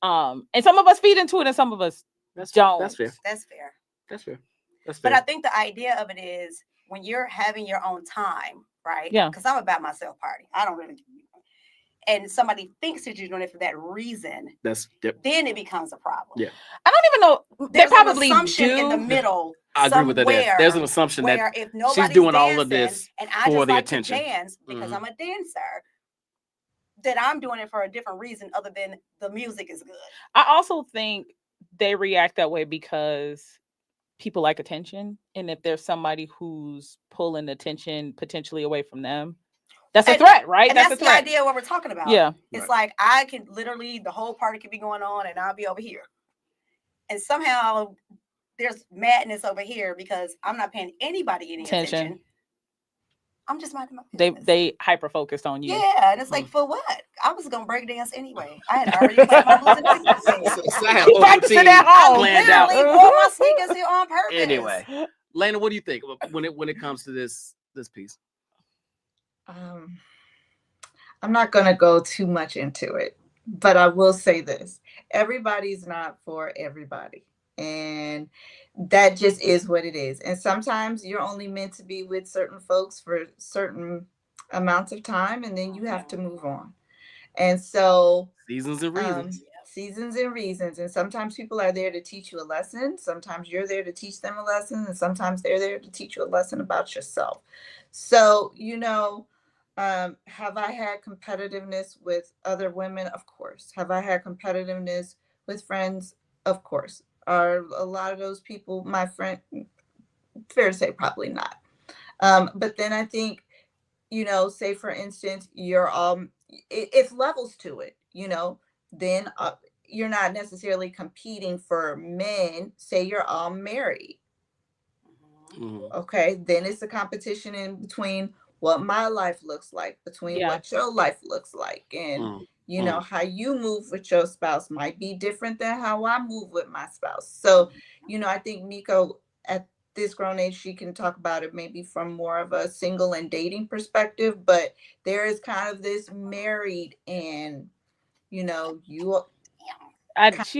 Speaker 3: And some of us feed into it and some of us don't.
Speaker 1: That's fair.
Speaker 8: That's fair.
Speaker 1: That's fair. That's
Speaker 8: fair.
Speaker 1: But
Speaker 8: I think the idea of it is when you're having your own time, right?
Speaker 3: Yeah.
Speaker 8: Because I'm about myself party. I don't really, and somebody thinks that you're doing it for that reason, then it becomes a problem.
Speaker 1: Yeah.
Speaker 3: I don't even know.
Speaker 8: There's
Speaker 3: they probably
Speaker 8: an assumption
Speaker 3: do.
Speaker 8: in the middle.
Speaker 1: I agree with that. There's an assumption that she's doing all of this
Speaker 8: and I
Speaker 1: for
Speaker 8: just
Speaker 1: the
Speaker 8: like
Speaker 1: attention.
Speaker 8: To dance because I'm a dancer. That I'm doing it for a different reason other than the music is good.
Speaker 3: I also think they react that way because people like attention, and if there's somebody who's pulling attention potentially away from them, that's a threat, right?
Speaker 8: And that's the idea of what we're talking about.
Speaker 3: Yeah.
Speaker 8: It's like I can literally, the whole party could be going on and I'll be over here. And somehow there's madness over here because I'm not paying anybody any attention. I'm just minding my business.
Speaker 3: They hyper focused on you.
Speaker 8: Yeah, and it's like, for what? I was gonna break dance anyway. I had already played my moves and
Speaker 3: practicing at home.
Speaker 1: Planned out.
Speaker 8: Wore my sneakers here on purpose.
Speaker 1: Anyway, Lena, what do you think when it comes to this piece?
Speaker 9: I'm not going to go too much into it, but I will say this. Everybody's not for everybody. And that just is what it is. And sometimes you're only meant to be with certain folks for certain amounts of time, and then you have to move on. And so
Speaker 1: seasons and reasons.
Speaker 9: And sometimes people are there to teach you a lesson. Sometimes you're there to teach them a lesson. And sometimes they're there to teach you a lesson about yourself. So, have I had competitiveness with other women? Of course. Have I had competitiveness with friends? Of course. Are a lot of those people my friend? Fair to say, probably not. But then I think, say for instance, you're it's levels to it, then you're not necessarily competing for men. Say you're all married. Okay, then it's a competition in between what my life looks like, between what your life looks like. And how you move with your spouse might be different than how I move with my spouse. So, I think Miko at this grown age, she can talk about it maybe from more of a single and dating perspective, but there is kind of this married and,
Speaker 3: she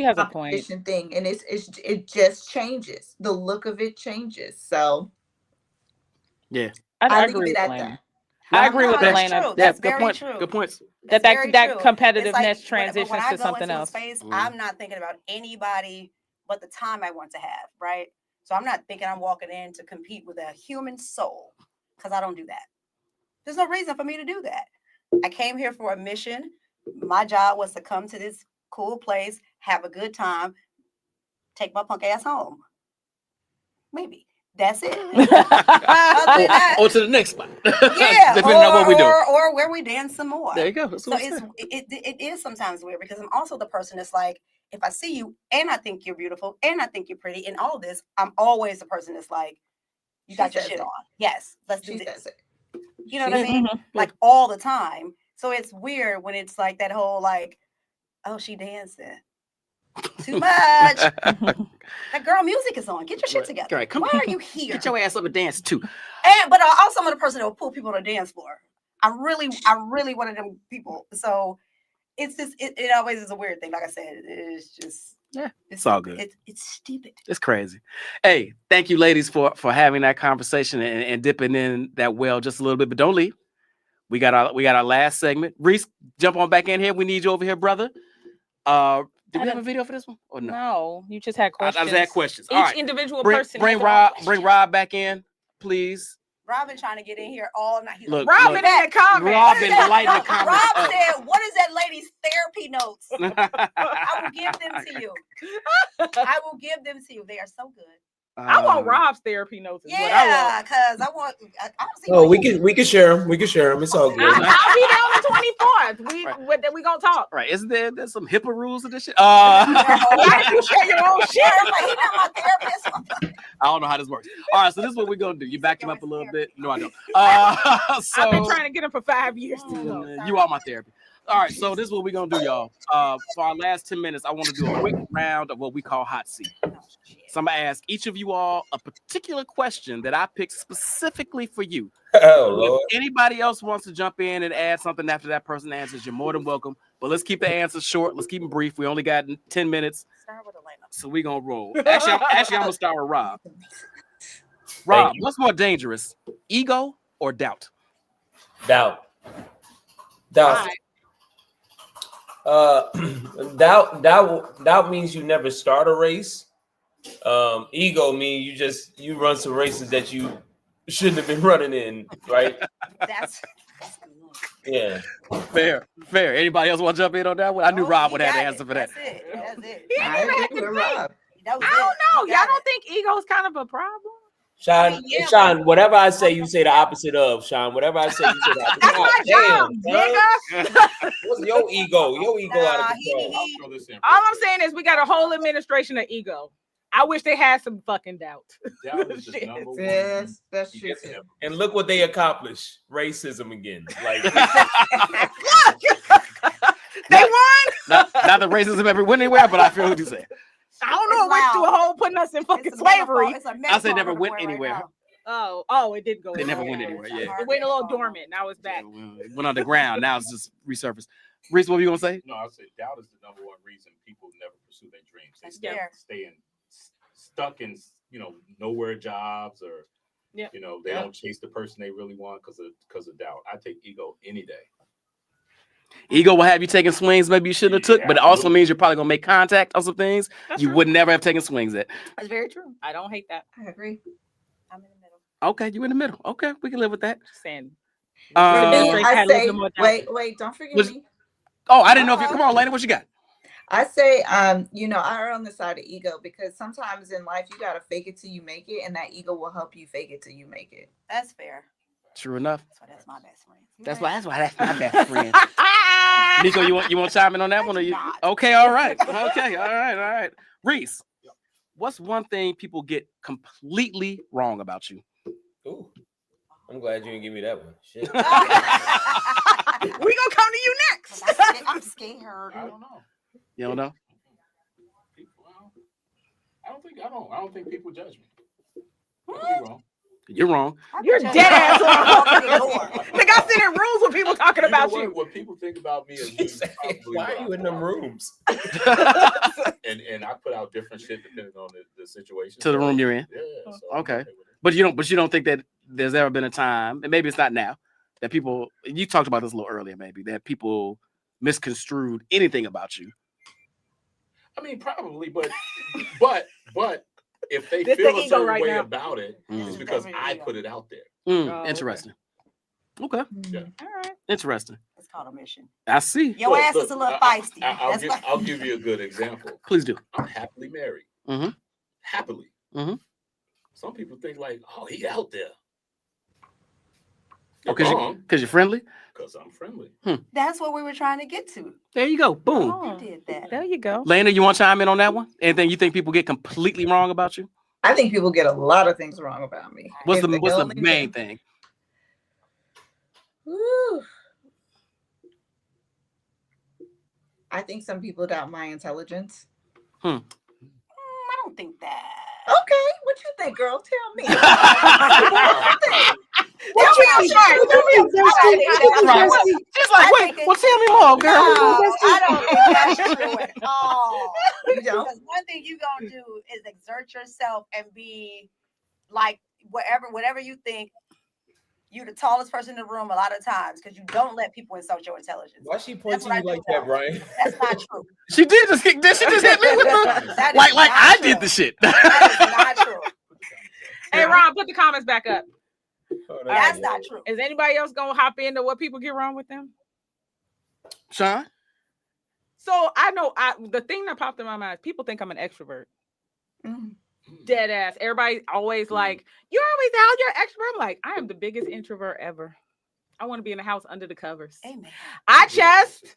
Speaker 3: has a point
Speaker 9: thing, and it just changes. The look of it changes. So
Speaker 1: yeah,
Speaker 3: I agree with Elena. I agree with Elena.
Speaker 8: That's
Speaker 1: good point.
Speaker 8: True.
Speaker 1: Good points.
Speaker 3: That competitiveness transitions to something else.
Speaker 8: Space, I'm not thinking about anybody but the time I want to have, right? So I'm not thinking I'm walking in to compete with a human soul, because I don't do that. There's no reason for me to do that. I came here for a mission. My job was to come to this cool place, have a good time, take my punk ass home. Maybe. That's it. Other than that,
Speaker 1: or to the next spot.
Speaker 8: yeah,
Speaker 1: Depending on what we do.
Speaker 8: or where we dance some more.
Speaker 1: There you go. That's
Speaker 8: So
Speaker 1: what I'm saying.
Speaker 8: it is sometimes weird because I'm also the person that's like, if I see you and I think you're beautiful and I think you're pretty and all this, I'm always the person that's like, you got your shit on. Yes, let's do this. You know what I mean? Like all the time. So it's weird when it's like that whole like, oh, she dancing. Too much. That girl music is on. Get your shit together.
Speaker 1: Right, come
Speaker 8: Why
Speaker 1: on.
Speaker 8: are you here?
Speaker 1: Get your ass up and dance too.
Speaker 8: But I'm also the person that will pull people to dance floor. I really one of them people. So it's just it always is a weird thing. Like I said, it's just
Speaker 1: it's all good.
Speaker 8: It's stupid.
Speaker 1: It's crazy. Hey, thank you, ladies, for having that conversation and dipping in that well just a little bit. But don't leave. We got our last segment. Reese, jump on back in here. We need you over here, brother. Did we have a video for this one or no?
Speaker 3: No, you just had questions.
Speaker 1: I just had questions.
Speaker 3: Each
Speaker 1: All right.
Speaker 3: individual
Speaker 1: bring,
Speaker 3: person.
Speaker 1: Bring Rob back in, please.
Speaker 8: Robin trying to get in here all night. He's
Speaker 1: Look,
Speaker 8: like,
Speaker 3: Robin in the comments.
Speaker 1: Robin lighting the comments
Speaker 8: Rob
Speaker 1: up.
Speaker 8: said, "What is that lady's therapy notes? I will give them to you. I will give them to you. They are so good."
Speaker 3: I want Rob's therapy notes.
Speaker 8: Yeah, because I want. I don't see.
Speaker 4: Oh, we can share them. We can share them. It's all good.
Speaker 3: I'll be there on the 24th. We gonna talk.
Speaker 1: Right? Isn't there's some HIPAA rules of this shit?
Speaker 3: You share your own shit.
Speaker 8: Like, he's not my therapist.
Speaker 1: I don't know how this works. All right, so this is what we're gonna do. You backed him up a little bit. No, I don't. So
Speaker 3: I've been trying to get him for 5 years.
Speaker 1: You are my therapy. All right, so this is what we're gonna do, y'all. For our last 10 minutes, I want to do a quick round of what we call hot seat. So I'm gonna ask each of you all a particular question that I picked specifically for you.
Speaker 4: Oh, Lord.
Speaker 1: If anybody else wants to jump in and add something after that person answers, you're more than welcome. But let's keep the answers short. Let's keep them brief. We only got 10 minutes, so we're gonna roll. Actually, I'm gonna start with Rob. Rob, what's more dangerous, ego or doubt?
Speaker 4: Doubt. Doubt means you never start a race. Ego means you run some races that you shouldn't have been running in, right?
Speaker 8: That's
Speaker 4: Yeah.
Speaker 1: Fair. Anybody else want to jump in on that one? I knew Rob would have the answer for that.
Speaker 8: That's it.
Speaker 3: He didn't even have to think.
Speaker 8: That was
Speaker 3: I don't
Speaker 8: it.
Speaker 3: know.
Speaker 8: You
Speaker 3: Y'all
Speaker 8: got
Speaker 3: don't think ego is kind of a problem?
Speaker 4: Sean, whatever I say, you say the opposite of. Sean, whatever I say, you say the opposite.
Speaker 3: That's my job, nigga.
Speaker 4: What's your ego? Your ego out of control.
Speaker 3: All I'm saying is we got a whole administration of ego. I wish they had some fucking doubt.
Speaker 2: Doubt is the number one.
Speaker 9: Yes, that's true.
Speaker 4: And look what they accomplished. Racism again. Like
Speaker 3: They won.
Speaker 1: Not the racism ever went anywhere, but I feel what you say.
Speaker 3: I don't know. It went through a whole putting us in fucking slavery.
Speaker 1: I said never went anywhere.
Speaker 3: Oh, it did go.
Speaker 1: They never went anywhere. Yeah,
Speaker 3: It went a little dormant. Now it's back.
Speaker 1: it went underground. Now it's just resurfaced. Reese, what were you gonna say?
Speaker 2: No, I said doubt is the number one reason people never pursue their dreams. They
Speaker 8: That's
Speaker 2: stay stuck in nowhere jobs, or they don't chase the person they really want because of doubt. I take ego any day.
Speaker 1: Ego will have you taking swings maybe you shouldn't have took, but it also means you're probably gonna make contact on some things you would never have taken swings at.
Speaker 3: That's very true. I don't hate that.
Speaker 9: I agree.
Speaker 8: I'm in the middle.
Speaker 1: Okay, you in the middle. Okay, we can live with that.
Speaker 3: Just saying.
Speaker 9: I say, wait, don't forget me.
Speaker 1: Oh, I didn't know if you come on, Lena, what you got?
Speaker 9: I say, I err on the side of ego because sometimes in life you gotta fake it till you make it, and that ego will help you fake it till you make it.
Speaker 8: That's fair.
Speaker 1: True enough.
Speaker 8: That's my best friend.
Speaker 1: That's why that's my best friend. Nico, you want to chime in on that one? Or you okay? All right. Okay. All right. Reese, what's one thing people get completely wrong about you?
Speaker 4: Ooh, I'm glad you didn't give me that one. Shit.
Speaker 3: We gonna come to you next.
Speaker 8: I'm scared.
Speaker 2: I don't know.
Speaker 1: You don't know?
Speaker 2: I don't think people judge me. I could be wrong.
Speaker 1: You're wrong.
Speaker 3: You're dead ass wrong. Nigga, I sit in rooms with people talking about you.
Speaker 2: What people think about me is
Speaker 4: Why are you in them rooms?
Speaker 2: and I put out different shit depending on the situation.
Speaker 1: To the room you're in.
Speaker 2: Yeah. So
Speaker 1: Okay. But you don't think that there's ever been a time, and maybe it's not now, that people, you talked about this a little earlier, maybe, that people misconstrued anything about you.
Speaker 2: I mean, probably, but if they
Speaker 3: This
Speaker 2: feel
Speaker 3: the
Speaker 2: a
Speaker 3: ego
Speaker 2: certain
Speaker 3: right
Speaker 2: way
Speaker 3: now.
Speaker 2: about it, it's because I put it out there.
Speaker 3: Oh,
Speaker 1: Interesting. Okay.
Speaker 2: Yeah.
Speaker 3: All right.
Speaker 1: Interesting.
Speaker 8: It's called a mission.
Speaker 1: I see.
Speaker 8: Your ass is a little feisty.
Speaker 2: I'll give you a good example.
Speaker 1: Please do.
Speaker 2: I'm happily married. happily. Some people think like, oh, he out there.
Speaker 1: Because you're friendly?
Speaker 2: Because I'm friendly.
Speaker 8: That's what we were trying to get to.
Speaker 1: There you go. Boom.
Speaker 3: Oh,
Speaker 8: You did that.
Speaker 3: there you go.
Speaker 1: Lena, you want to chime in on that one? Anything you think people get completely wrong about you?
Speaker 9: I think people get a lot of things wrong about me.
Speaker 1: What's
Speaker 9: If
Speaker 1: the
Speaker 9: they only
Speaker 1: main
Speaker 9: knew.
Speaker 1: thing?
Speaker 9: Whew. I think some people doubt my intelligence.
Speaker 8: I don't think that.
Speaker 9: Okay, what you think, girl? Tell me.
Speaker 8: Tell me I'm smart.
Speaker 1: She's like, wait, well, tell me more, girl.
Speaker 8: No, I don't think that's true at all.
Speaker 9: You don't?
Speaker 8: Because one thing you gonna do is exert yourself and be like whatever you think. You're the tallest person in the room a lot of times because you don't let people insult your intelligence.
Speaker 4: Why she pointing
Speaker 8: That's
Speaker 4: you
Speaker 8: what I
Speaker 4: like
Speaker 8: do
Speaker 4: that,
Speaker 8: know.
Speaker 4: Brian?
Speaker 8: That's not true.
Speaker 1: She did just hit me with the,
Speaker 8: That is
Speaker 1: like
Speaker 8: not
Speaker 1: I
Speaker 8: true.
Speaker 1: did the shit.
Speaker 8: That is not true.
Speaker 3: Hey, Ron, put the comments back up.
Speaker 8: That's not true.
Speaker 3: Is anybody else gonna hop into what people get wrong with them?
Speaker 1: Sean?
Speaker 3: So I know the thing that popped in my mind is people think I'm an extrovert. Dead ass. Everybody always like, you're always out, you're an extrovert. I'm like, I am the biggest introvert ever. I want to be in the house under the covers.
Speaker 8: Amen.
Speaker 3: I just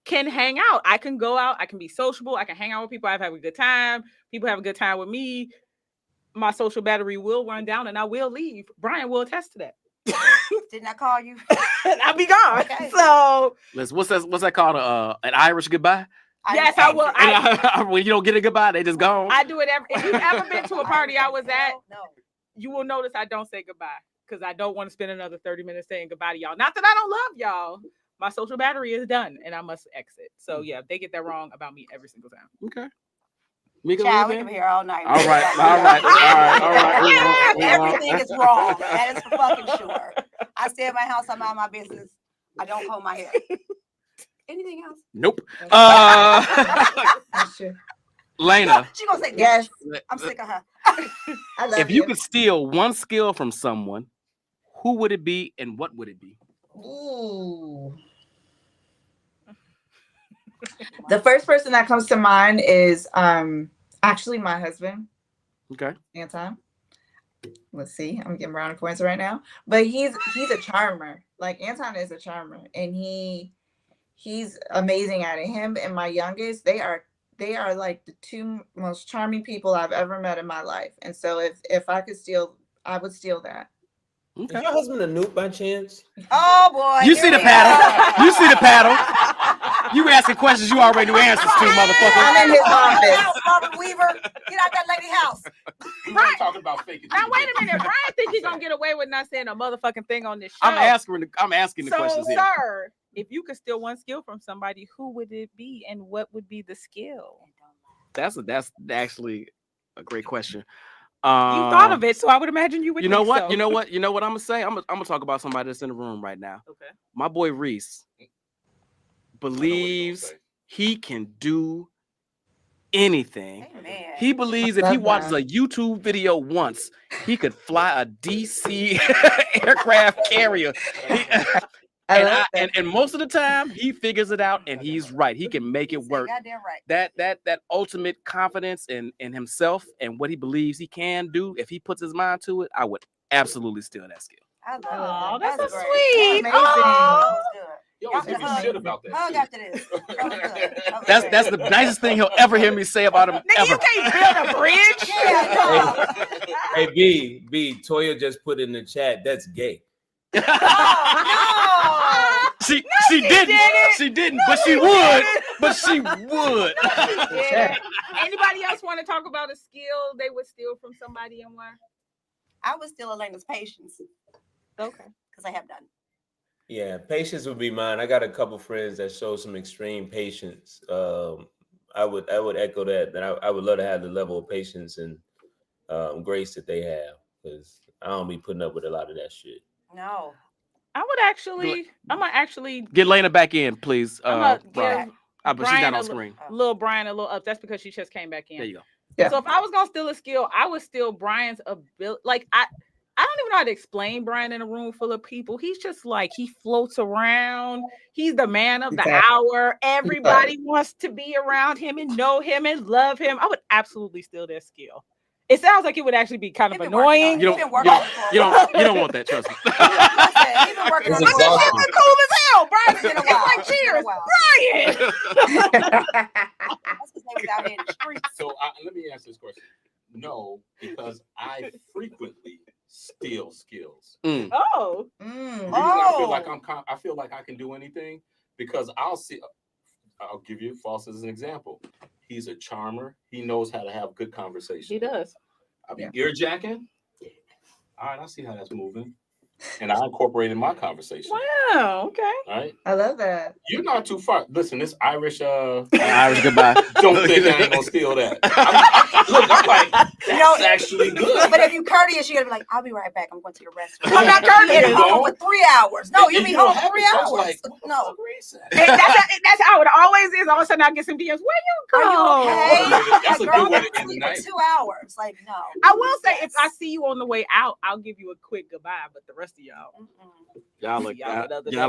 Speaker 3: can hang out. I can go out. I can be sociable. I can hang out with people. I've had a good time. People have a good time with me. My social battery will run down and I will leave. Brian will attest to that.
Speaker 8: Didn't I call you?
Speaker 3: I'll be gone.
Speaker 8: Okay.
Speaker 3: So
Speaker 1: What's that called? An Irish goodbye?
Speaker 3: yes, I will.
Speaker 1: When you don't get a goodbye, they just gone.
Speaker 3: I do it every. If you've ever been to a party I was at,
Speaker 8: No.
Speaker 3: you will notice I don't say goodbye because I don't want to spend another 30 minutes saying goodbye to y'all. Not that I don't love y'all. My social battery is done and I must exit. So yeah, they get that wrong about me every single time.
Speaker 1: Okay. Mika,
Speaker 8: Child, we can be here all night.
Speaker 1: all right.
Speaker 8: Everything is wrong. That is for fucking sure. I stay at my house. I'm out of my business. I don't comb my hair. Anything else?
Speaker 1: Nope.
Speaker 9: That's true.
Speaker 1: Lena,
Speaker 8: She gonna say
Speaker 9: Yes,
Speaker 8: I'm sick of her.
Speaker 9: I love
Speaker 1: if you could steal one skill from someone, who would it be and what would it be?
Speaker 9: Ooh. The first person that comes to mind is actually my husband,
Speaker 1: Okay.
Speaker 9: Anton. Let's see, I'm getting brownie points right now. But he's a charmer. Like Anton is a charmer, and he's amazing at it. Him and my youngest, they are like the two most charming people I've ever met in my life. And so if I could steal, I would steal that.
Speaker 1: Okay.
Speaker 4: Is your husband a nuke by chance?
Speaker 8: Oh boy.
Speaker 1: You
Speaker 8: here
Speaker 1: see the
Speaker 8: we
Speaker 1: paddle?
Speaker 8: go.
Speaker 1: You see the paddle? You asking questions you already knew answers to, motherfucker.
Speaker 9: I'm in his office.
Speaker 8: Robert Weaver, get out that lady house.
Speaker 2: We're not talking about faking.
Speaker 3: Now wait a minute. Brian think he's gonna get away with not saying a motherfucking thing on this show.
Speaker 1: I'm asking the
Speaker 3: so,
Speaker 1: questions here.
Speaker 3: sir, if you could steal one skill from somebody, who would it be and what would be the skill?
Speaker 1: That's actually a great question.
Speaker 3: You thought of it, so I would imagine you would.
Speaker 1: You know
Speaker 3: think
Speaker 1: what?
Speaker 3: so.
Speaker 1: You know what? You know what I'm gonna say? I'm gonna talk about somebody that's in the room right now.
Speaker 3: Okay.
Speaker 1: My boy Reese believes he can do anything.
Speaker 8: Amen.
Speaker 1: He believes if he watches a YouTube video once, he could fly a DC aircraft carrier. And most of the time, he figures it out, and he's right. He can make it work.
Speaker 8: Goddamn right.
Speaker 1: That ultimate confidence in himself and what he believes he can do, if he puts his mind to it, I would absolutely steal that skill.
Speaker 8: I love
Speaker 3: Oh,
Speaker 8: that.
Speaker 3: that's so
Speaker 8: great.
Speaker 3: sweet.
Speaker 9: Amazing.
Speaker 3: Oh.
Speaker 8: That's good.
Speaker 2: You always give me shit about that.
Speaker 8: Hug
Speaker 2: shit.
Speaker 8: after this. That was good. That was
Speaker 1: That's
Speaker 8: good.
Speaker 1: the nicest thing he'll ever hear me say about him.
Speaker 3: Nigga,
Speaker 1: Ever.
Speaker 3: you can't build a bridge.
Speaker 8: Yeah, no.
Speaker 4: Hey, B, Toya just put in the chat, that's gay.
Speaker 8: Oh,
Speaker 1: She
Speaker 3: she
Speaker 1: didn't.
Speaker 3: didn't.
Speaker 1: She didn't, but she would. But she would.
Speaker 3: Yeah. Anybody else want to talk about a skill they would steal from somebody and why?
Speaker 8: I was still Elena's patience
Speaker 3: Okay.
Speaker 8: because I have done.
Speaker 4: Yeah, patience would be mine. I got a couple friends that show some extreme patience. I would echo that I would love to have the level of patience and grace that they have, because I don't be putting up with a lot of that shit.
Speaker 8: No.
Speaker 3: I'm gonna actually
Speaker 1: Get Lena back in, please.
Speaker 3: I'm gonna
Speaker 1: Brian.
Speaker 3: give
Speaker 1: But she's
Speaker 3: Brian
Speaker 1: not
Speaker 3: a
Speaker 1: on screen.
Speaker 3: little Brian a little up. That's because she just came back in.
Speaker 1: There you go.
Speaker 9: Yeah.
Speaker 3: So if I was gonna steal a skill, I would steal Brian's ability. Like I don't even know how to explain Brian in a room full of people. He's just like, he floats around. He's the man of the hour. Everybody wants to be around him and know him and love him. I would absolutely steal their skill. It sounds like it would actually be kind of annoying.
Speaker 1: You don't want that, trust me.
Speaker 8: He's been working on
Speaker 3: But this shit been cool as hell. Brian's been like, cheers, Brian.
Speaker 8: That's because they was out here in the streets.
Speaker 2: So let me ask this question. No, because I frequently steal skills.
Speaker 3: Oh.
Speaker 2: The reason I feel like I can do anything because I'll give you False as an example. He's a charmer. He knows how to have good conversation.
Speaker 3: He does.
Speaker 2: I'll be ear-jacking. All right, I see how that's moving. And I incorporated my conversation.
Speaker 3: Wow, okay.
Speaker 2: All right.
Speaker 9: I love that.
Speaker 2: You're not too far. Listen, this Irish
Speaker 1: Irish goodbye.
Speaker 2: Don't think I ain't gonna steal that. I'm like, that's actually good.
Speaker 8: But if you courteous, you gotta be like, I'll be right back. I'm going to the restroom.
Speaker 3: I'm not courteous.
Speaker 8: You'll be home for 3 hours. No, you'll be home 3 hours.
Speaker 2: Like,
Speaker 8: no.
Speaker 3: That's how it always is. All of a sudden I get some DMs. Where you go?
Speaker 8: Are you okay?
Speaker 2: That's a
Speaker 8: girl,
Speaker 2: good way
Speaker 8: I'm
Speaker 2: to end the
Speaker 8: asleep for
Speaker 2: night.
Speaker 8: 2 hours. Like, no.
Speaker 3: I will say, if I see you on the way out, I'll give you a quick goodbye. But the rest of
Speaker 1: y'all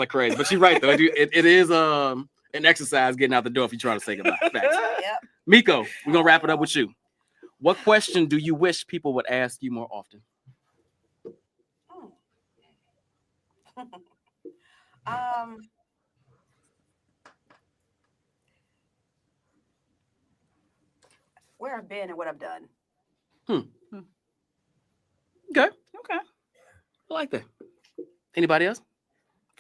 Speaker 1: are crazy. But she's right though. It is an exercise getting out the door if you're trying to say goodbye. Facts.
Speaker 8: Yep.
Speaker 1: Miko, we're gonna wrap it up with you. What question do you wish people would ask you more often?
Speaker 8: Where I've been and what I've done.
Speaker 1: Okay.
Speaker 3: Okay.
Speaker 1: I like that. Anybody else?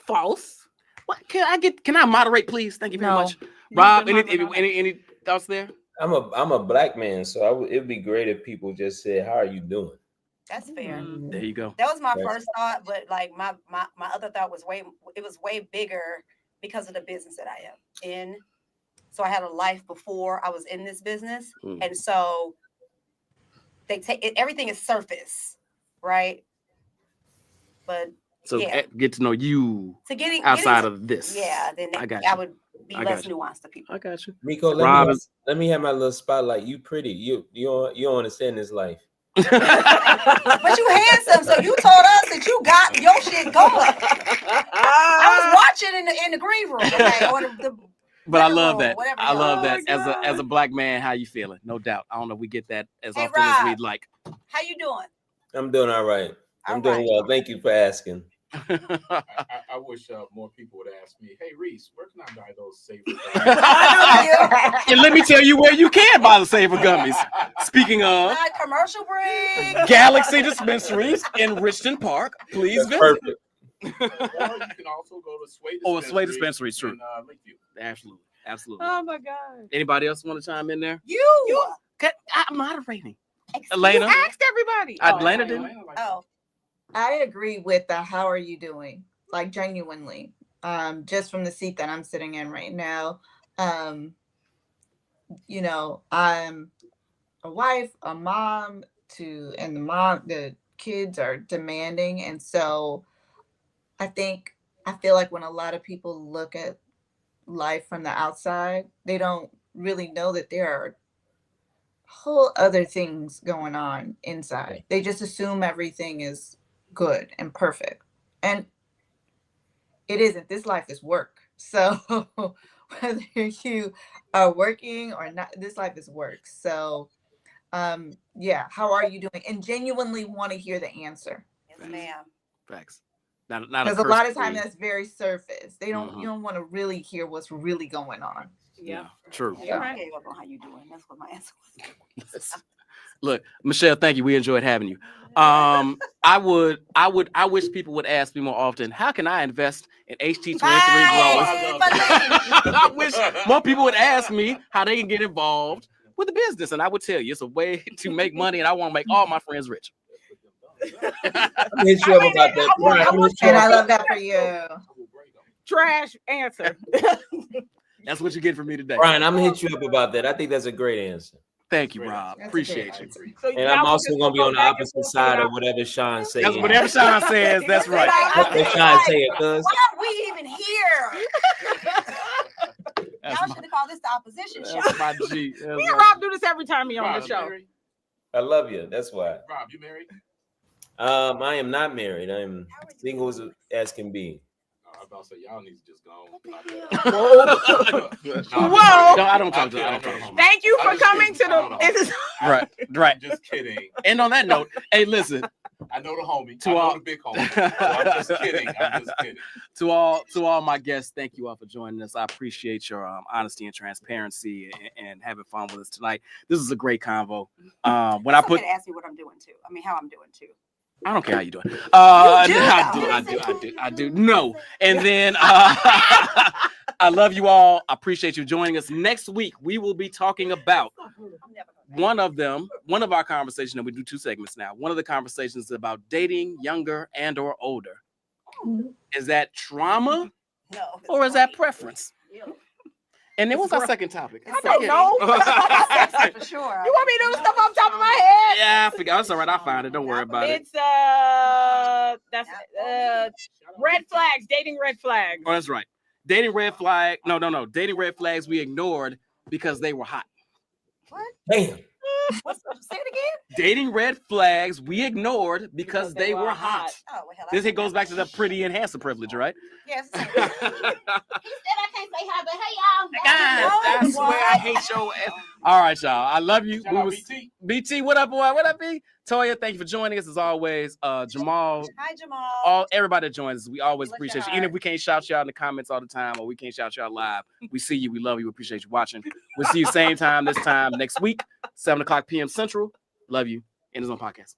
Speaker 3: False.
Speaker 1: What can I moderate, please? Thank you very much.
Speaker 3: You
Speaker 1: Rob,
Speaker 3: can
Speaker 1: any thoughts there?
Speaker 4: I'm a black man, so it'd be great if people just said, "How are you doing?"
Speaker 8: That's fair.
Speaker 1: There you go.
Speaker 8: That was my
Speaker 4: Right.
Speaker 8: first thought, but like my other thought was way bigger because of the business that I am in. So I had a life before I was in this business, and so they take it. Everything is surface, right? But
Speaker 1: So get to know you outside of this.
Speaker 8: Yeah, then I would be less nuanced to people.
Speaker 1: I got you.
Speaker 4: Miko, let me have my little spotlight. You pretty. You don't understand this life.
Speaker 8: But you handsome, so you told us that you got your shit going. I was watching in the green room, okay, or the
Speaker 1: but I love that.
Speaker 8: whatever
Speaker 1: I
Speaker 8: you
Speaker 1: love
Speaker 8: are.
Speaker 1: that. As a black man, how you feeling? No doubt. I don't know if we get that as
Speaker 8: Hey,
Speaker 1: often as
Speaker 8: Rob.
Speaker 1: we'd like.
Speaker 8: How you doing?
Speaker 4: I'm doing all right. I'm
Speaker 8: All
Speaker 4: doing
Speaker 8: right.
Speaker 4: well. Thank you for asking.
Speaker 2: I wish more people would ask me, "Hey, Reese, where can I buy those safer?"
Speaker 1: And let me tell you where you can buy the Saver Gummies. Speaking of
Speaker 8: Not commercial break.
Speaker 1: Galaxy Dispensaries in Richton Park, please visit.
Speaker 4: Perfect.
Speaker 2: Or you can also go to Sway Dispensary.
Speaker 1: Oh, Sway Dispensary, true.
Speaker 2: In Lakeview.
Speaker 1: Absolutely.
Speaker 3: Oh my God.
Speaker 1: Anybody else want to chime in there?
Speaker 8: You.
Speaker 1: I'm moderating. Elena.
Speaker 3: You asked everybody.
Speaker 1: Elena didn't.
Speaker 8: Oh.
Speaker 9: I agree with the how are you doing? Like genuinely. Just from the seat that I'm sitting in right now. I'm a wife, a mom and the kids are demanding. And so I feel like when a lot of people look at life from the outside, they don't really know that there are whole other things going on inside. They just assume everything is good and perfect, and it isn't. This life is work. So whether you are working or not, this life is work. So how are you doing? And genuinely want to hear the answer.
Speaker 8: Yes, ma'am.
Speaker 1: Facts.
Speaker 9: Because a lot of times that's very surface. You don't want to really hear what's really going on.
Speaker 1: Yeah, true.
Speaker 8: Yeah. I gave up on how you doing. That's what my answer was.
Speaker 1: Look, Michelle, thank you. We enjoyed having you. I wish people would ask me more often, how can I invest in HT23 growers? I wish more people would ask me how they can get involved with the business. And I would tell you it's a way to make money, and I want to make all my friends rich.
Speaker 4: I'm hit you up about that.
Speaker 9: And I love that for you.
Speaker 3: Trash answer.
Speaker 1: That's what you get from me today.
Speaker 4: Brian, I'm gonna hit you up about that. I think that's a great answer.
Speaker 1: Thank you, Rob. Appreciate you.
Speaker 3: So
Speaker 4: And I'm also gonna be on the opposite side of whatever Sean says.
Speaker 1: That's whatever Sean says. That's right.
Speaker 4: What Sean said, cuz.
Speaker 8: Why are we even here? Y'all should have called this the opposition show.
Speaker 1: That's my G.
Speaker 3: Me and Rob do this every time he on the show.
Speaker 4: I love you. That's why.
Speaker 2: Rob, you married?
Speaker 4: I am not married. I'm single as can be.
Speaker 2: I was about to say y'all need to just go.
Speaker 3: Whoa.
Speaker 1: No, I don't talk to her. I don't talk to her.
Speaker 3: Thank you for
Speaker 2: I'm just
Speaker 3: coming to
Speaker 2: kidding. I know
Speaker 3: the.
Speaker 2: the
Speaker 3: This is-
Speaker 1: Right, right.
Speaker 2: I'm just kidding.
Speaker 1: And on that note, hey, listen,
Speaker 2: I know the homie.
Speaker 1: To
Speaker 2: I know
Speaker 1: all-
Speaker 2: the big homie. So I'm just kidding. I'm just kidding.
Speaker 1: to all my guests, thank you all for joining us. I appreciate your honesty and transparency and having fun with us tonight. This is a great convo. When I
Speaker 8: It's okay
Speaker 1: put,
Speaker 8: to ask me what I'm doing too. I mean, how I'm doing too.
Speaker 1: I don't care how you doing.
Speaker 8: You do,
Speaker 1: I do. No, and then I love you all. I appreciate you joining us. Next week we will be talking about one of our conversations, and we do 2 segments now. One of the conversations is about dating younger and or older. Is that trauma
Speaker 8: No.
Speaker 1: or is that preference? And then what's our second topic?
Speaker 3: I don't know.
Speaker 8: For sure.
Speaker 3: You want me to do stuff off the top of my head?
Speaker 1: Yeah, I forgot. That's all right. I'll find it. Don't worry about it.
Speaker 3: It's that's red flags, dating red flags.
Speaker 1: Oh, that's right. Dating red flag. No. Dating red flags we ignored because they were hot.
Speaker 4: Damn.
Speaker 8: Say it again.
Speaker 1: Dating red flags we ignored because they were hot.
Speaker 8: Oh, well, hell,
Speaker 1: This goes back to the pretty and handsome privilege, right?
Speaker 8: Yes.
Speaker 10: He said I can't say hi, but hey y'all.
Speaker 1: God, I swear I hate your ass. All right, y'all. I love you.
Speaker 2: Shout out BT.
Speaker 1: BT, what up, boy? What up, B? Toya, thank you for joining us as always. Jamal,
Speaker 8: Hi, Jamal.
Speaker 1: everybody that joins us, we always
Speaker 8: Bless
Speaker 1: appreciate
Speaker 8: your
Speaker 1: you. Even if
Speaker 8: heart.
Speaker 1: we can't shout you out in the comments all the time, or we can't shout you out live, we see you, we love you, we appreciate you watching. We'll see you same time this time next week, 7:00 p.m. Central. Love you. End Zone Podcast.